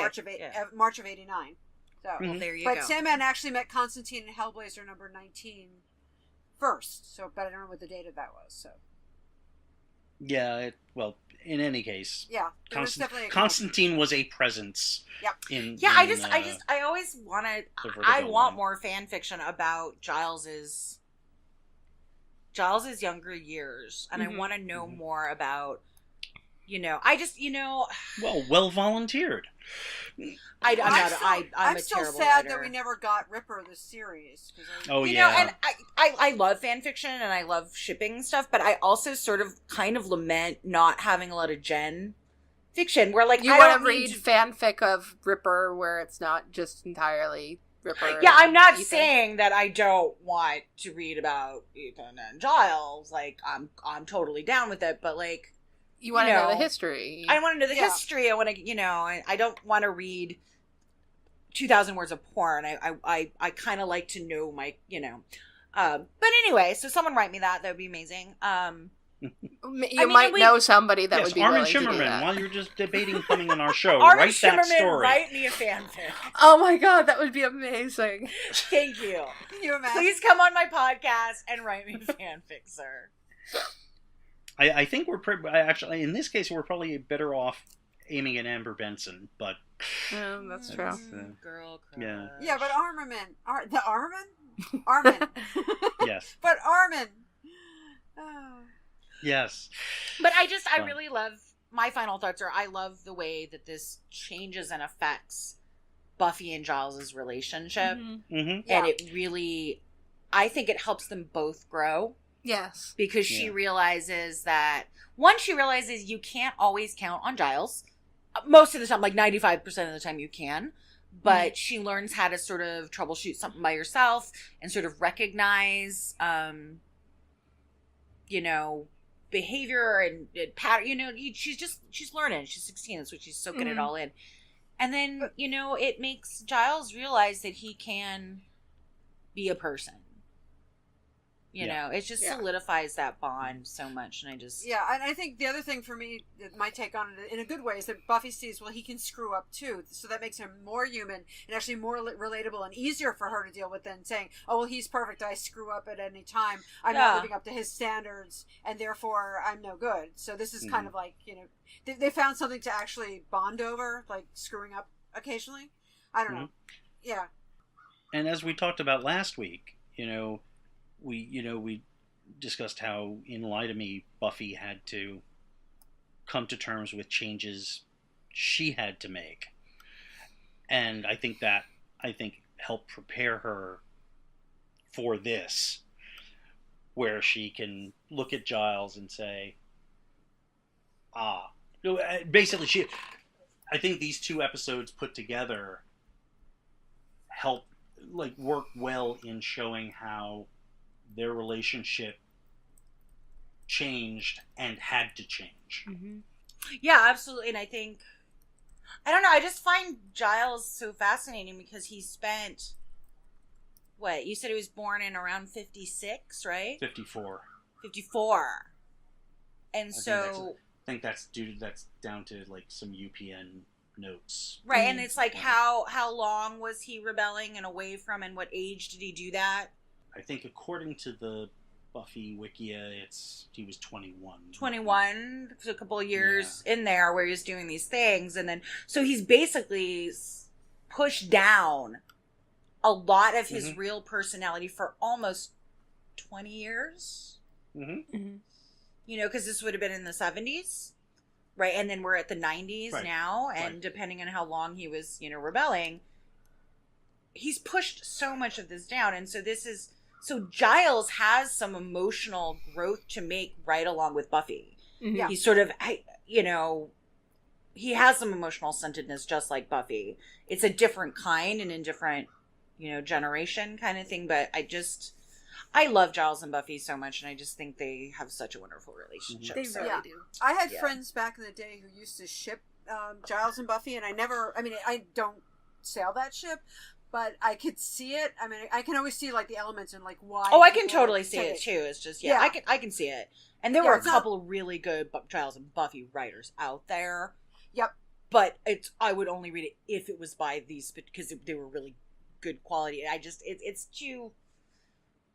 [SPEAKER 7] March of '89. So,
[SPEAKER 5] Well, there you
[SPEAKER 7] but
[SPEAKER 5] go.
[SPEAKER 7] Sandman actually met Constantine in Hellblazer number 19 first. So, but I don't know what the date of that was. So,
[SPEAKER 6] Yeah, well, in any case,
[SPEAKER 7] yeah, there was definitely a
[SPEAKER 6] Constantine was a presence.
[SPEAKER 7] Yep.
[SPEAKER 5] I always want to.
[SPEAKER 6] the Vertigo
[SPEAKER 5] I want
[SPEAKER 6] line.
[SPEAKER 5] more fan fiction about Giles's younger years, and I want to know more about.
[SPEAKER 6] Well volunteered.
[SPEAKER 5] I'm a
[SPEAKER 7] still
[SPEAKER 5] terrible
[SPEAKER 7] sad
[SPEAKER 5] writer.
[SPEAKER 7] that we never got Ripper the series. 'Cause
[SPEAKER 6] Oh,
[SPEAKER 5] You
[SPEAKER 6] yeah.
[SPEAKER 5] know, and I love fan fiction and I love shipping stuff, but I also sort of kind of lament not having a lot of Jen fiction where, like,
[SPEAKER 8] You
[SPEAKER 5] I
[SPEAKER 8] want
[SPEAKER 5] don't
[SPEAKER 8] to read
[SPEAKER 5] need
[SPEAKER 8] fanfic of Ripper where it's not just entirely Ripper?
[SPEAKER 5] Yeah, I'm not
[SPEAKER 8] Ethan?
[SPEAKER 5] saying that I don't want to read about Ethan and Giles. Like, I'm totally down with it, but, like,
[SPEAKER 8] You want to know the history.
[SPEAKER 5] I want to know the history. I want to, I don't want to read 2,000 words of porn. I kind of like to know my, but anyway, so someone write me that. That would be amazing.
[SPEAKER 8] You might know somebody that would be
[SPEAKER 6] Armin
[SPEAKER 8] willing to do
[SPEAKER 6] Shimmerman,
[SPEAKER 8] that.
[SPEAKER 6] while you're just debating coming on our show,
[SPEAKER 5] Armin
[SPEAKER 6] write that
[SPEAKER 5] Shimmerman,
[SPEAKER 6] story.
[SPEAKER 5] write me a fanfic.
[SPEAKER 8] Oh my god, that would be amazing.
[SPEAKER 5] Thank you.
[SPEAKER 7] Can you imagine?
[SPEAKER 5] Please come on my podcast and write me fanfic, sir.
[SPEAKER 6] I think actually, in this case, we're probably better off aiming at Amber Benson, but
[SPEAKER 8] That's true.
[SPEAKER 5] Girl crush.
[SPEAKER 7] Yeah, but Armin?
[SPEAKER 6] yes.
[SPEAKER 7] But Armin! Oh.
[SPEAKER 6] Yes.
[SPEAKER 5] But I really love, my final thoughts are, I love the way that this changes and affects Buffy and Giles' relationship.
[SPEAKER 6] Mm-hmm.
[SPEAKER 5] And it really, I think it helps them both grow.
[SPEAKER 8] Yes.
[SPEAKER 5] Because she realizes that, she realizes you can't always count on Giles. Most of the time, like 95% of the time you can. But she learns how to sort of troubleshoot something by herself and sort of recognize, behavior and pattern. She's learning. She's 16, so she's soaking it all in. And then, it makes Giles realize that he can be a person. It just solidifies that bond so much, and
[SPEAKER 7] Yeah, and I think the other thing for me, my take on it in a good way, is that Buffy sees, well, he can screw up too, so that makes him more human and actually more relatable and easier for her to deal with than saying, oh, well, he's perfect, I screw up at any time, I'm not living up to his standards, and therefore I'm no good. So this is kind of like, they found something to actually bond over, like screwing up occasionally. I don't know. Yeah.
[SPEAKER 6] And as we talked about last week, we discussed how in Lie to Me, Buffy had to come to terms with changes she had to make. And I think helped prepare her for this, where she can look at Giles and say, basically I think these two episodes put together help work well in showing how their relationship changed and had to change.
[SPEAKER 5] Yeah, absolutely. And I think I don't know. I just find Giles so fascinating because he spent, what, you said he was born in around 56, right?
[SPEAKER 6] 54.
[SPEAKER 5] 54. And so...
[SPEAKER 6] I think that's down to like some UPN notes.
[SPEAKER 5] Right, and it's like how long was he rebelling and away from, and what age did he do that?
[SPEAKER 6] I think according to the Buffy Wikia, he was 21.
[SPEAKER 5] 21, so a couple of years in there where he was doing these things, and then so he's basically pushed down a lot of his real personality for almost 20 years. You know, because this would have been in the 70s, right? And then we're at the 90s now, and depending on how long he was, you know, rebelling, he's pushed so much of this down. And so Giles has some emotional growth to make right along with Buffy. Yeah. He's sort of, you know, he has some emotional centeredness just like Buffy. It's a different kind and in different, you know, generation kind of thing, but I love Giles and Buffy so much, and I just think they have such a wonderful relationship.
[SPEAKER 7] They really do. I had friends back in the day who used to ship Giles and Buffy, and I don't sail that ship, but I could see it. I mean, I can always see like the elements and like why.
[SPEAKER 5] Oh, I can totally see it too. It's just I can see it. And there were a couple of really good Giles and Buffy writers out there.
[SPEAKER 7] Yep.
[SPEAKER 5] But I would only read it if it was by these, because they were really good quality. It's too.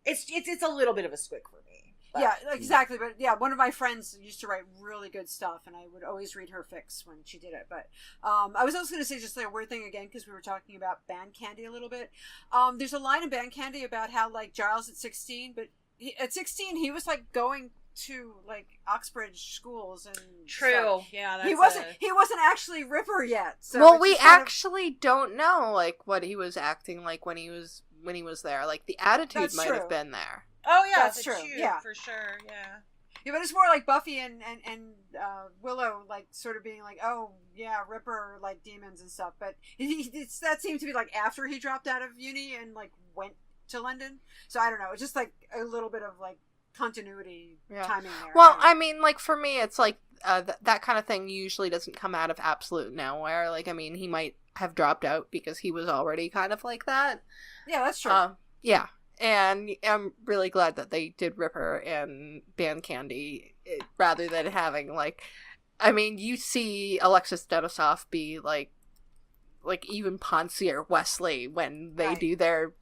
[SPEAKER 5] It's a little bit of a squick for me. But.
[SPEAKER 7] Yeah, exactly. But yeah, one of my friends used to write really good stuff, and I would always read her fics when she did it. But I was also going to say just like a weird thing again, because we were talking about Band Candy a little bit. There's a line in Band Candy about how like Giles at 16, but at 16 he was like going to like Oxbridge schools and
[SPEAKER 5] true.
[SPEAKER 7] Stuff.
[SPEAKER 5] Yeah,
[SPEAKER 7] he wasn't actually Ripper yet. So
[SPEAKER 8] well, we actually don't know like what he was acting like when he was there. Like the attitude might have been there.
[SPEAKER 5] Oh yeah,
[SPEAKER 7] that's true. Yeah,
[SPEAKER 5] for sure. Yeah.
[SPEAKER 7] Yeah, but it's more like Buffy and Willow like sort of being like, oh yeah, Ripper like demons and stuff. But that seemed to be like after he dropped out of uni and like went to London. So I don't know. It's just like a little bit of like continuity timing there.
[SPEAKER 8] Well, I mean, like for me, it's like that kind of thing usually doesn't come out of absolute nowhere. Like, I mean, he might have dropped out because he was already kind of like that.
[SPEAKER 7] Yeah, that's true.
[SPEAKER 8] Yeah, and I'm really glad that they did Ripper and Band Candy rather than having like, I mean, you see Alexis Denisof be like even Ponce or Wesley when they do their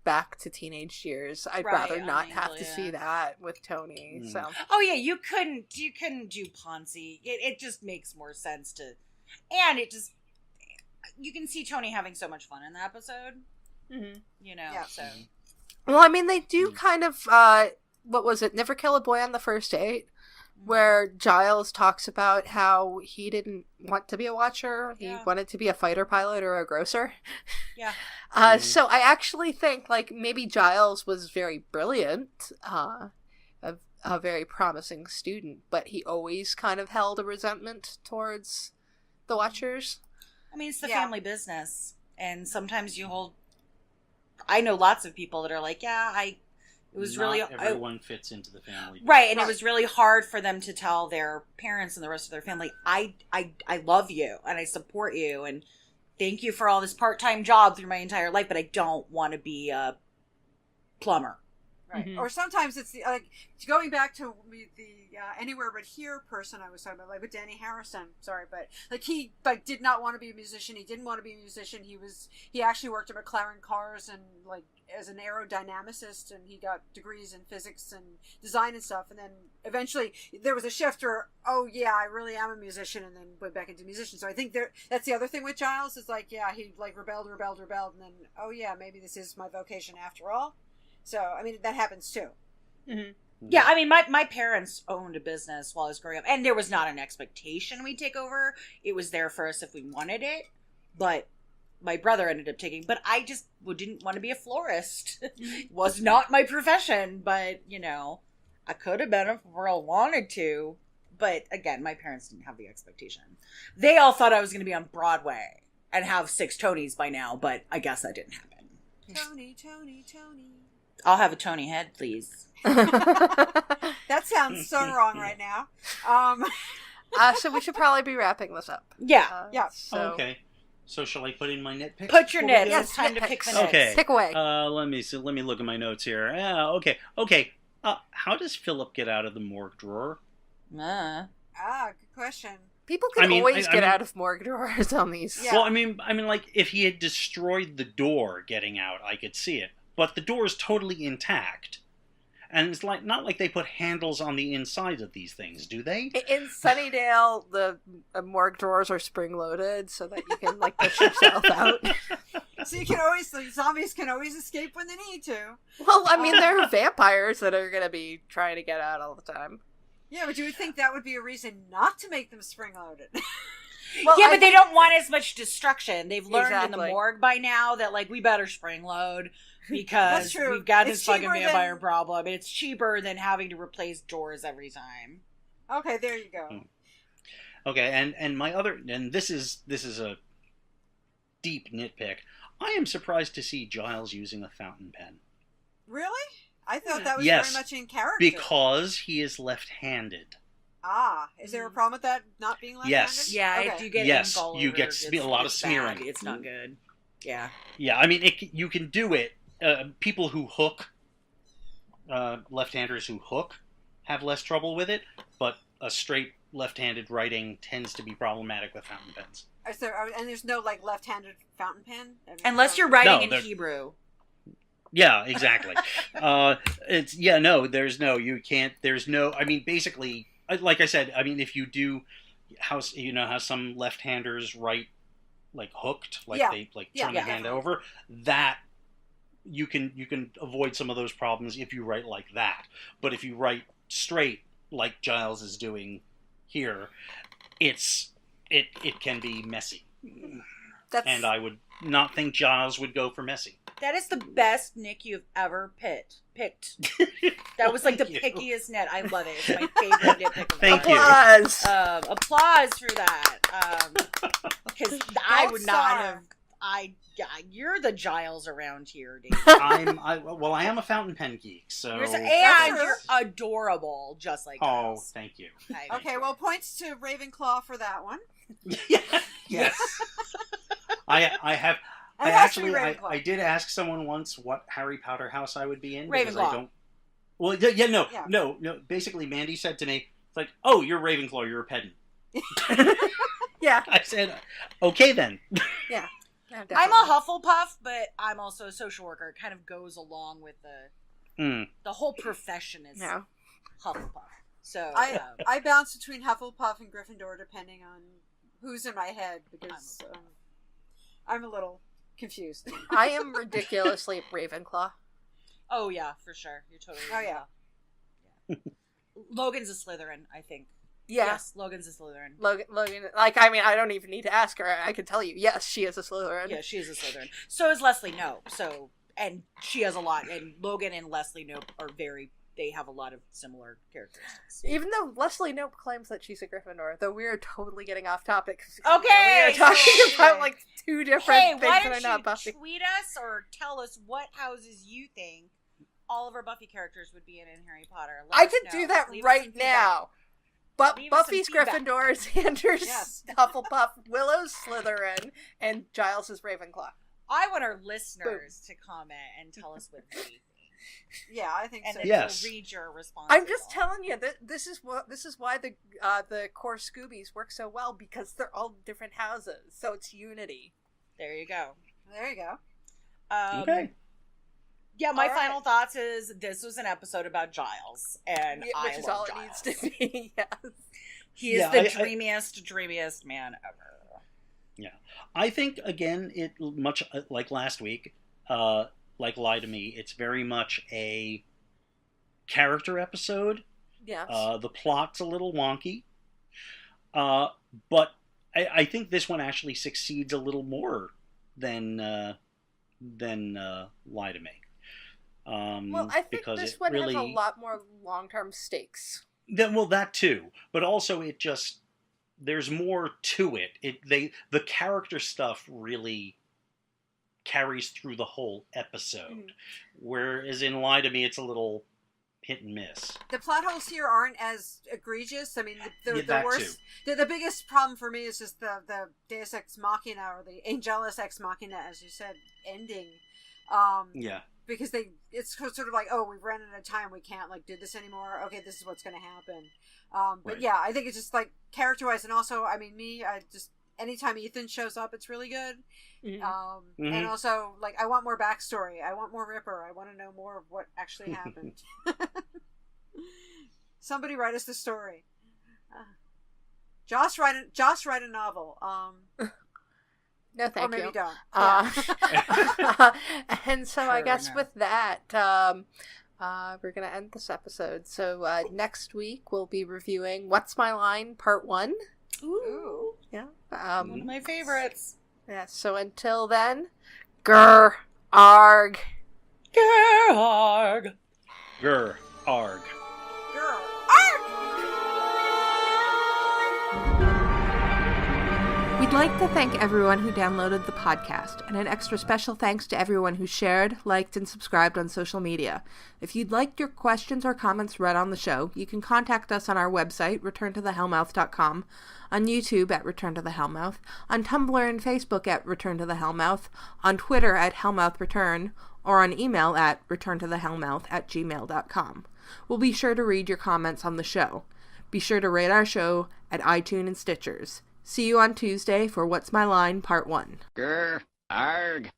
[SPEAKER 8] back to teenage years. I'd rather not have to see that with Tony. So
[SPEAKER 5] you couldn't do Ponce. It just makes more sense to, and it just, you can see Tony having so much fun in the episode. You know, so.
[SPEAKER 8] Well, I mean, they do kind of, what was it, Never Kill a Boy on the First Date, where Giles talks about how he didn't want to be a watcher, he wanted to be a fighter pilot or a grocer.
[SPEAKER 5] Yeah.
[SPEAKER 8] So I actually think, like, maybe Giles was very brilliant, a very promising student, but he always kind of held a resentment towards the watchers.
[SPEAKER 5] I mean, it's the family business, and sometimes you hold... I know lots of people that are like, it was really...
[SPEAKER 6] everyone fits into the family.
[SPEAKER 5] Right, and it was really hard for them to tell their parents and the rest of their family, I love you, and I support you, and thank you for all this part-time job through my entire life, but I don't want to be a plumber.
[SPEAKER 7] Right. Or sometimes it's like going back to the Anywhere But Here person I was talking about, like with Danny Harrison. Sorry, but like he like did not want to be a musician. He didn't want to be a musician. He actually worked at McLaren Cars and like as an aerodynamicist, and he got degrees in physics and design and stuff. And then eventually there was a shift where, oh yeah, I really am a musician, and then went back into musician. So I think that's the other thing with Giles is like, yeah, he like rebelled, and then oh yeah, maybe this is my vocation after all. So, I mean, that happens too.
[SPEAKER 5] Yeah, I mean, my parents owned a business while I was growing up, and there was not an expectation we'd take over. It was there for us if we wanted it, but my brother ended up taking, but I just didn't want to be a florist. It was not my profession, but, you know, I could have been if I wanted to. But, again, my parents didn't have the expectation. They all thought I was going to be on Broadway and have 6 Tonys by now, but I guess that didn't happen.
[SPEAKER 7] Tony.
[SPEAKER 5] I'll have a Tony head, please.
[SPEAKER 7] That sounds so wrong right now.
[SPEAKER 8] So we should probably be wrapping this up.
[SPEAKER 5] Yeah.
[SPEAKER 7] Yeah.
[SPEAKER 8] So
[SPEAKER 6] Okay. So shall I put in my nitpicks?
[SPEAKER 5] Put your
[SPEAKER 6] before we
[SPEAKER 5] nits.
[SPEAKER 6] go?
[SPEAKER 5] It's time to pick the nits.
[SPEAKER 6] Okay.
[SPEAKER 8] pick away.
[SPEAKER 6] Let me see. Let me look at my notes here. Okay. How does Philip get out of the morgue drawer?
[SPEAKER 7] Good question.
[SPEAKER 8] People can
[SPEAKER 6] I mean,
[SPEAKER 8] always
[SPEAKER 6] I
[SPEAKER 8] get
[SPEAKER 6] mean-
[SPEAKER 8] out of morgue drawers on these.
[SPEAKER 7] Yeah.
[SPEAKER 6] Well, I mean, like if he had destroyed the door getting out, I could see it. But the door is totally intact, and it's like not like they put handles on the insides of these things, do they?
[SPEAKER 8] In Sunnydale, the morgue drawers are spring-loaded so that you can like push yourself out.
[SPEAKER 7] So you can always, the zombies can always escape when they need to.
[SPEAKER 8] Well, I mean, there are vampires that are going to be trying to get out all the time.
[SPEAKER 7] Yeah, but you would think that would be a reason not to make them spring-loaded.
[SPEAKER 8] Well,
[SPEAKER 5] Yeah,
[SPEAKER 8] I
[SPEAKER 5] but they
[SPEAKER 8] think-
[SPEAKER 5] don't want as much destruction. They've learned in the
[SPEAKER 8] Exactly.
[SPEAKER 5] morgue by now that, like, we better spring load because
[SPEAKER 7] That's true.
[SPEAKER 5] we've got
[SPEAKER 7] It's
[SPEAKER 5] this fucking
[SPEAKER 7] cheaper
[SPEAKER 5] vampire
[SPEAKER 7] than-
[SPEAKER 5] problem. And it's cheaper than having to replace doors every time.
[SPEAKER 7] Okay, there you go.
[SPEAKER 6] Okay, and my other, and this is a deep nitpick. I am surprised to see Giles using a fountain pen
[SPEAKER 7] Really? I thought that was
[SPEAKER 6] Yes,
[SPEAKER 7] very much in character.
[SPEAKER 6] because he is left-handed.
[SPEAKER 7] Is there a problem with that not being left-handed?
[SPEAKER 6] Yes.
[SPEAKER 5] Yeah,
[SPEAKER 7] Okay.
[SPEAKER 5] if you get
[SPEAKER 6] Yes,
[SPEAKER 5] ink all
[SPEAKER 6] you
[SPEAKER 5] over,
[SPEAKER 6] get
[SPEAKER 5] it's-
[SPEAKER 6] a lot of
[SPEAKER 5] it's
[SPEAKER 6] smearing.
[SPEAKER 5] bad. It's not good. Yeah.
[SPEAKER 6] Yeah, I mean, you can do it. People who hook, left-handers who hook, have less trouble with it, but a straight left-handed writing tends to be problematic with fountain pens.
[SPEAKER 7] And there's no like left-handed fountain pen?
[SPEAKER 5] Unless you're writing
[SPEAKER 6] No,
[SPEAKER 5] in
[SPEAKER 6] there-
[SPEAKER 5] Hebrew.
[SPEAKER 6] Yeah, exactly. There's no, you can't, there's no, I mean, basically, like I said, I mean, if you do, how some left-handers write, like, hooked, like
[SPEAKER 7] Yeah.
[SPEAKER 6] they, like,
[SPEAKER 7] Yeah,
[SPEAKER 6] turn the
[SPEAKER 7] yeah,
[SPEAKER 6] hand
[SPEAKER 7] definitely.
[SPEAKER 6] over, that, you can avoid some of those problems if you write like that. But if you write straight, like Giles is doing here, it can be messy.
[SPEAKER 8] That's
[SPEAKER 6] And I would not think Giles would go for messy.
[SPEAKER 5] That is the best Nick you've ever picked. That was like the
[SPEAKER 6] Thank you.
[SPEAKER 5] pickiest net. I love it. It's my favorite nitpick of
[SPEAKER 6] Thank
[SPEAKER 5] all.
[SPEAKER 6] you.
[SPEAKER 8] applause.
[SPEAKER 5] Applause for that. Because I
[SPEAKER 7] Gold
[SPEAKER 5] would not
[SPEAKER 7] star.
[SPEAKER 5] have. You're the Giles around here, dude.
[SPEAKER 6] I am a fountain pen geek, so.
[SPEAKER 5] And
[SPEAKER 7] That's true.
[SPEAKER 5] you're adorable, just like
[SPEAKER 6] Oh,
[SPEAKER 5] Giles.
[SPEAKER 6] thank you.
[SPEAKER 7] Okay, well, points to Ravenclaw for that one.
[SPEAKER 6] Yes. I have.
[SPEAKER 7] It has to be
[SPEAKER 6] I
[SPEAKER 7] Ravenclaw.
[SPEAKER 6] did ask someone once what Harry Potter house I would be in.
[SPEAKER 5] Ravenclaw.
[SPEAKER 6] Because I don't. Well, no. Basically, Mandy said to me, "It's like, oh, you're Ravenclaw. You're a pedant."
[SPEAKER 8] Yeah.
[SPEAKER 6] I said, "Okay then."
[SPEAKER 8] Yeah,
[SPEAKER 5] I'm
[SPEAKER 8] definitely.
[SPEAKER 5] a Hufflepuff, but I'm also a social worker. It kind of goes along with the whole profession is
[SPEAKER 8] No.
[SPEAKER 5] Hufflepuff. So
[SPEAKER 7] I bounce between Hufflepuff and Gryffindor depending on who's in my head because I'm a little confused.
[SPEAKER 8] I am ridiculously Ravenclaw.
[SPEAKER 5] oh yeah, for sure. You're totally.
[SPEAKER 7] Oh, yeah.
[SPEAKER 5] Logan's a Slytherin, I think.
[SPEAKER 8] Yeah.
[SPEAKER 5] Yes, Logan's a Slytherin.
[SPEAKER 8] Logan, like, I mean, I don't even need to ask her. I can tell you, yes, she is a Slytherin.
[SPEAKER 5] Yeah, she is a Slytherin. So is Leslie Knope. So, and she has a lot. And Logan and Leslie Knope are they have a lot of similar characteristics.
[SPEAKER 8] Even though Leslie Knope claims that she's a Gryffindor, though we are totally getting off topic.
[SPEAKER 5] Okay,
[SPEAKER 8] We are talking
[SPEAKER 5] okay.
[SPEAKER 8] about, like, two different
[SPEAKER 5] Hey,
[SPEAKER 8] things
[SPEAKER 5] why
[SPEAKER 8] that are
[SPEAKER 5] don't
[SPEAKER 8] not
[SPEAKER 5] you
[SPEAKER 8] Buffy.
[SPEAKER 5] tweet us or tell us what houses you think all of our Buffy characters would be in Harry Potter? Let
[SPEAKER 8] I
[SPEAKER 5] us
[SPEAKER 8] could
[SPEAKER 5] know.
[SPEAKER 8] do that
[SPEAKER 5] Leave us some
[SPEAKER 8] right
[SPEAKER 5] feedback.
[SPEAKER 8] now. But
[SPEAKER 5] Leave us some
[SPEAKER 8] Buffy's
[SPEAKER 5] feedback.
[SPEAKER 8] Gryffindor, Xander's
[SPEAKER 7] Yes.
[SPEAKER 8] Hufflepuff, Willow's Slytherin, and Giles is Ravenclaw.
[SPEAKER 5] I want our listeners to comment and tell us what they think.
[SPEAKER 7] Yeah, I think
[SPEAKER 5] And
[SPEAKER 7] so.
[SPEAKER 5] then
[SPEAKER 6] Yes.
[SPEAKER 5] we'll read your response.
[SPEAKER 8] I'm just telling you that this is why the core Scoobies work so well, because they're all different houses, so it's unity.
[SPEAKER 5] There you go.
[SPEAKER 7] There you go.
[SPEAKER 6] Okay.
[SPEAKER 5] Yeah, my
[SPEAKER 7] All right.
[SPEAKER 5] final thoughts is this was an episode about Giles, and
[SPEAKER 8] Yeah, which
[SPEAKER 5] I
[SPEAKER 8] is
[SPEAKER 5] love
[SPEAKER 8] all it
[SPEAKER 5] Giles.
[SPEAKER 8] needs to be. Yes.
[SPEAKER 5] He is
[SPEAKER 6] Yeah,
[SPEAKER 5] the dreamiest man ever.
[SPEAKER 6] I think again, it much like last week, like Lie to Me. It's very much a character episode.
[SPEAKER 8] Yes.
[SPEAKER 6] The plot's a little wonky, but I think this one actually succeeds a little more than Lie to Me.
[SPEAKER 8] Well, I think
[SPEAKER 6] because
[SPEAKER 8] this
[SPEAKER 6] it
[SPEAKER 8] one
[SPEAKER 6] really,
[SPEAKER 8] has a lot more long-term stakes.
[SPEAKER 6] that too, but also it just there's more to it. The character stuff really carries through the whole episode, whereas in Lie to Me it's a little hit and miss.
[SPEAKER 7] The plot holes here aren't as egregious. I mean, the
[SPEAKER 6] that
[SPEAKER 7] worst, the biggest problem for me is just the Deus Ex Machina, or the Angelus Ex Machina, as you said, ending.
[SPEAKER 6] Yeah.
[SPEAKER 7] Because it's sort of like, oh, we've run out of time, we can't like do this anymore. Okay, this is what's going to happen. But
[SPEAKER 6] Right.
[SPEAKER 7] yeah, I think it's just like character-wise, and also, I mean, I just anytime Ethan shows up, it's really good. And also, like, I want more backstory. I want more Ripper. I want to know more of what actually happened. Somebody write us the story. Joss write a novel.
[SPEAKER 8] No, thank
[SPEAKER 7] or maybe
[SPEAKER 8] you.
[SPEAKER 7] don't.
[SPEAKER 8] And so I guess with that, we're going to end this episode. So next week we'll be reviewing What's My Line Part 1.
[SPEAKER 5] Ooh.
[SPEAKER 8] Yeah.
[SPEAKER 5] One of my favorites.
[SPEAKER 8] Yeah, so until then, grr, arg.
[SPEAKER 5] Grr, arg.
[SPEAKER 6] Grr, arg.
[SPEAKER 7] Girl.
[SPEAKER 1] We'd like to thank everyone who downloaded the podcast, and an extra special thanks to everyone who shared, liked, and subscribed on social media. If you'd like your questions or comments read on the show, you can contact us on our website, returntothehellmouth.com, on YouTube at Return to the Hellmouth, on Tumblr and Facebook at Return to the Hellmouth, on Twitter at HellmouthReturn, or on email at returntothehellmouth@gmail.com. We'll be sure to read your comments on the show. Be sure to rate our show at iTunes and Stitchers. See you on Tuesday for What's My Line Part 1.
[SPEAKER 9] Grr, arg.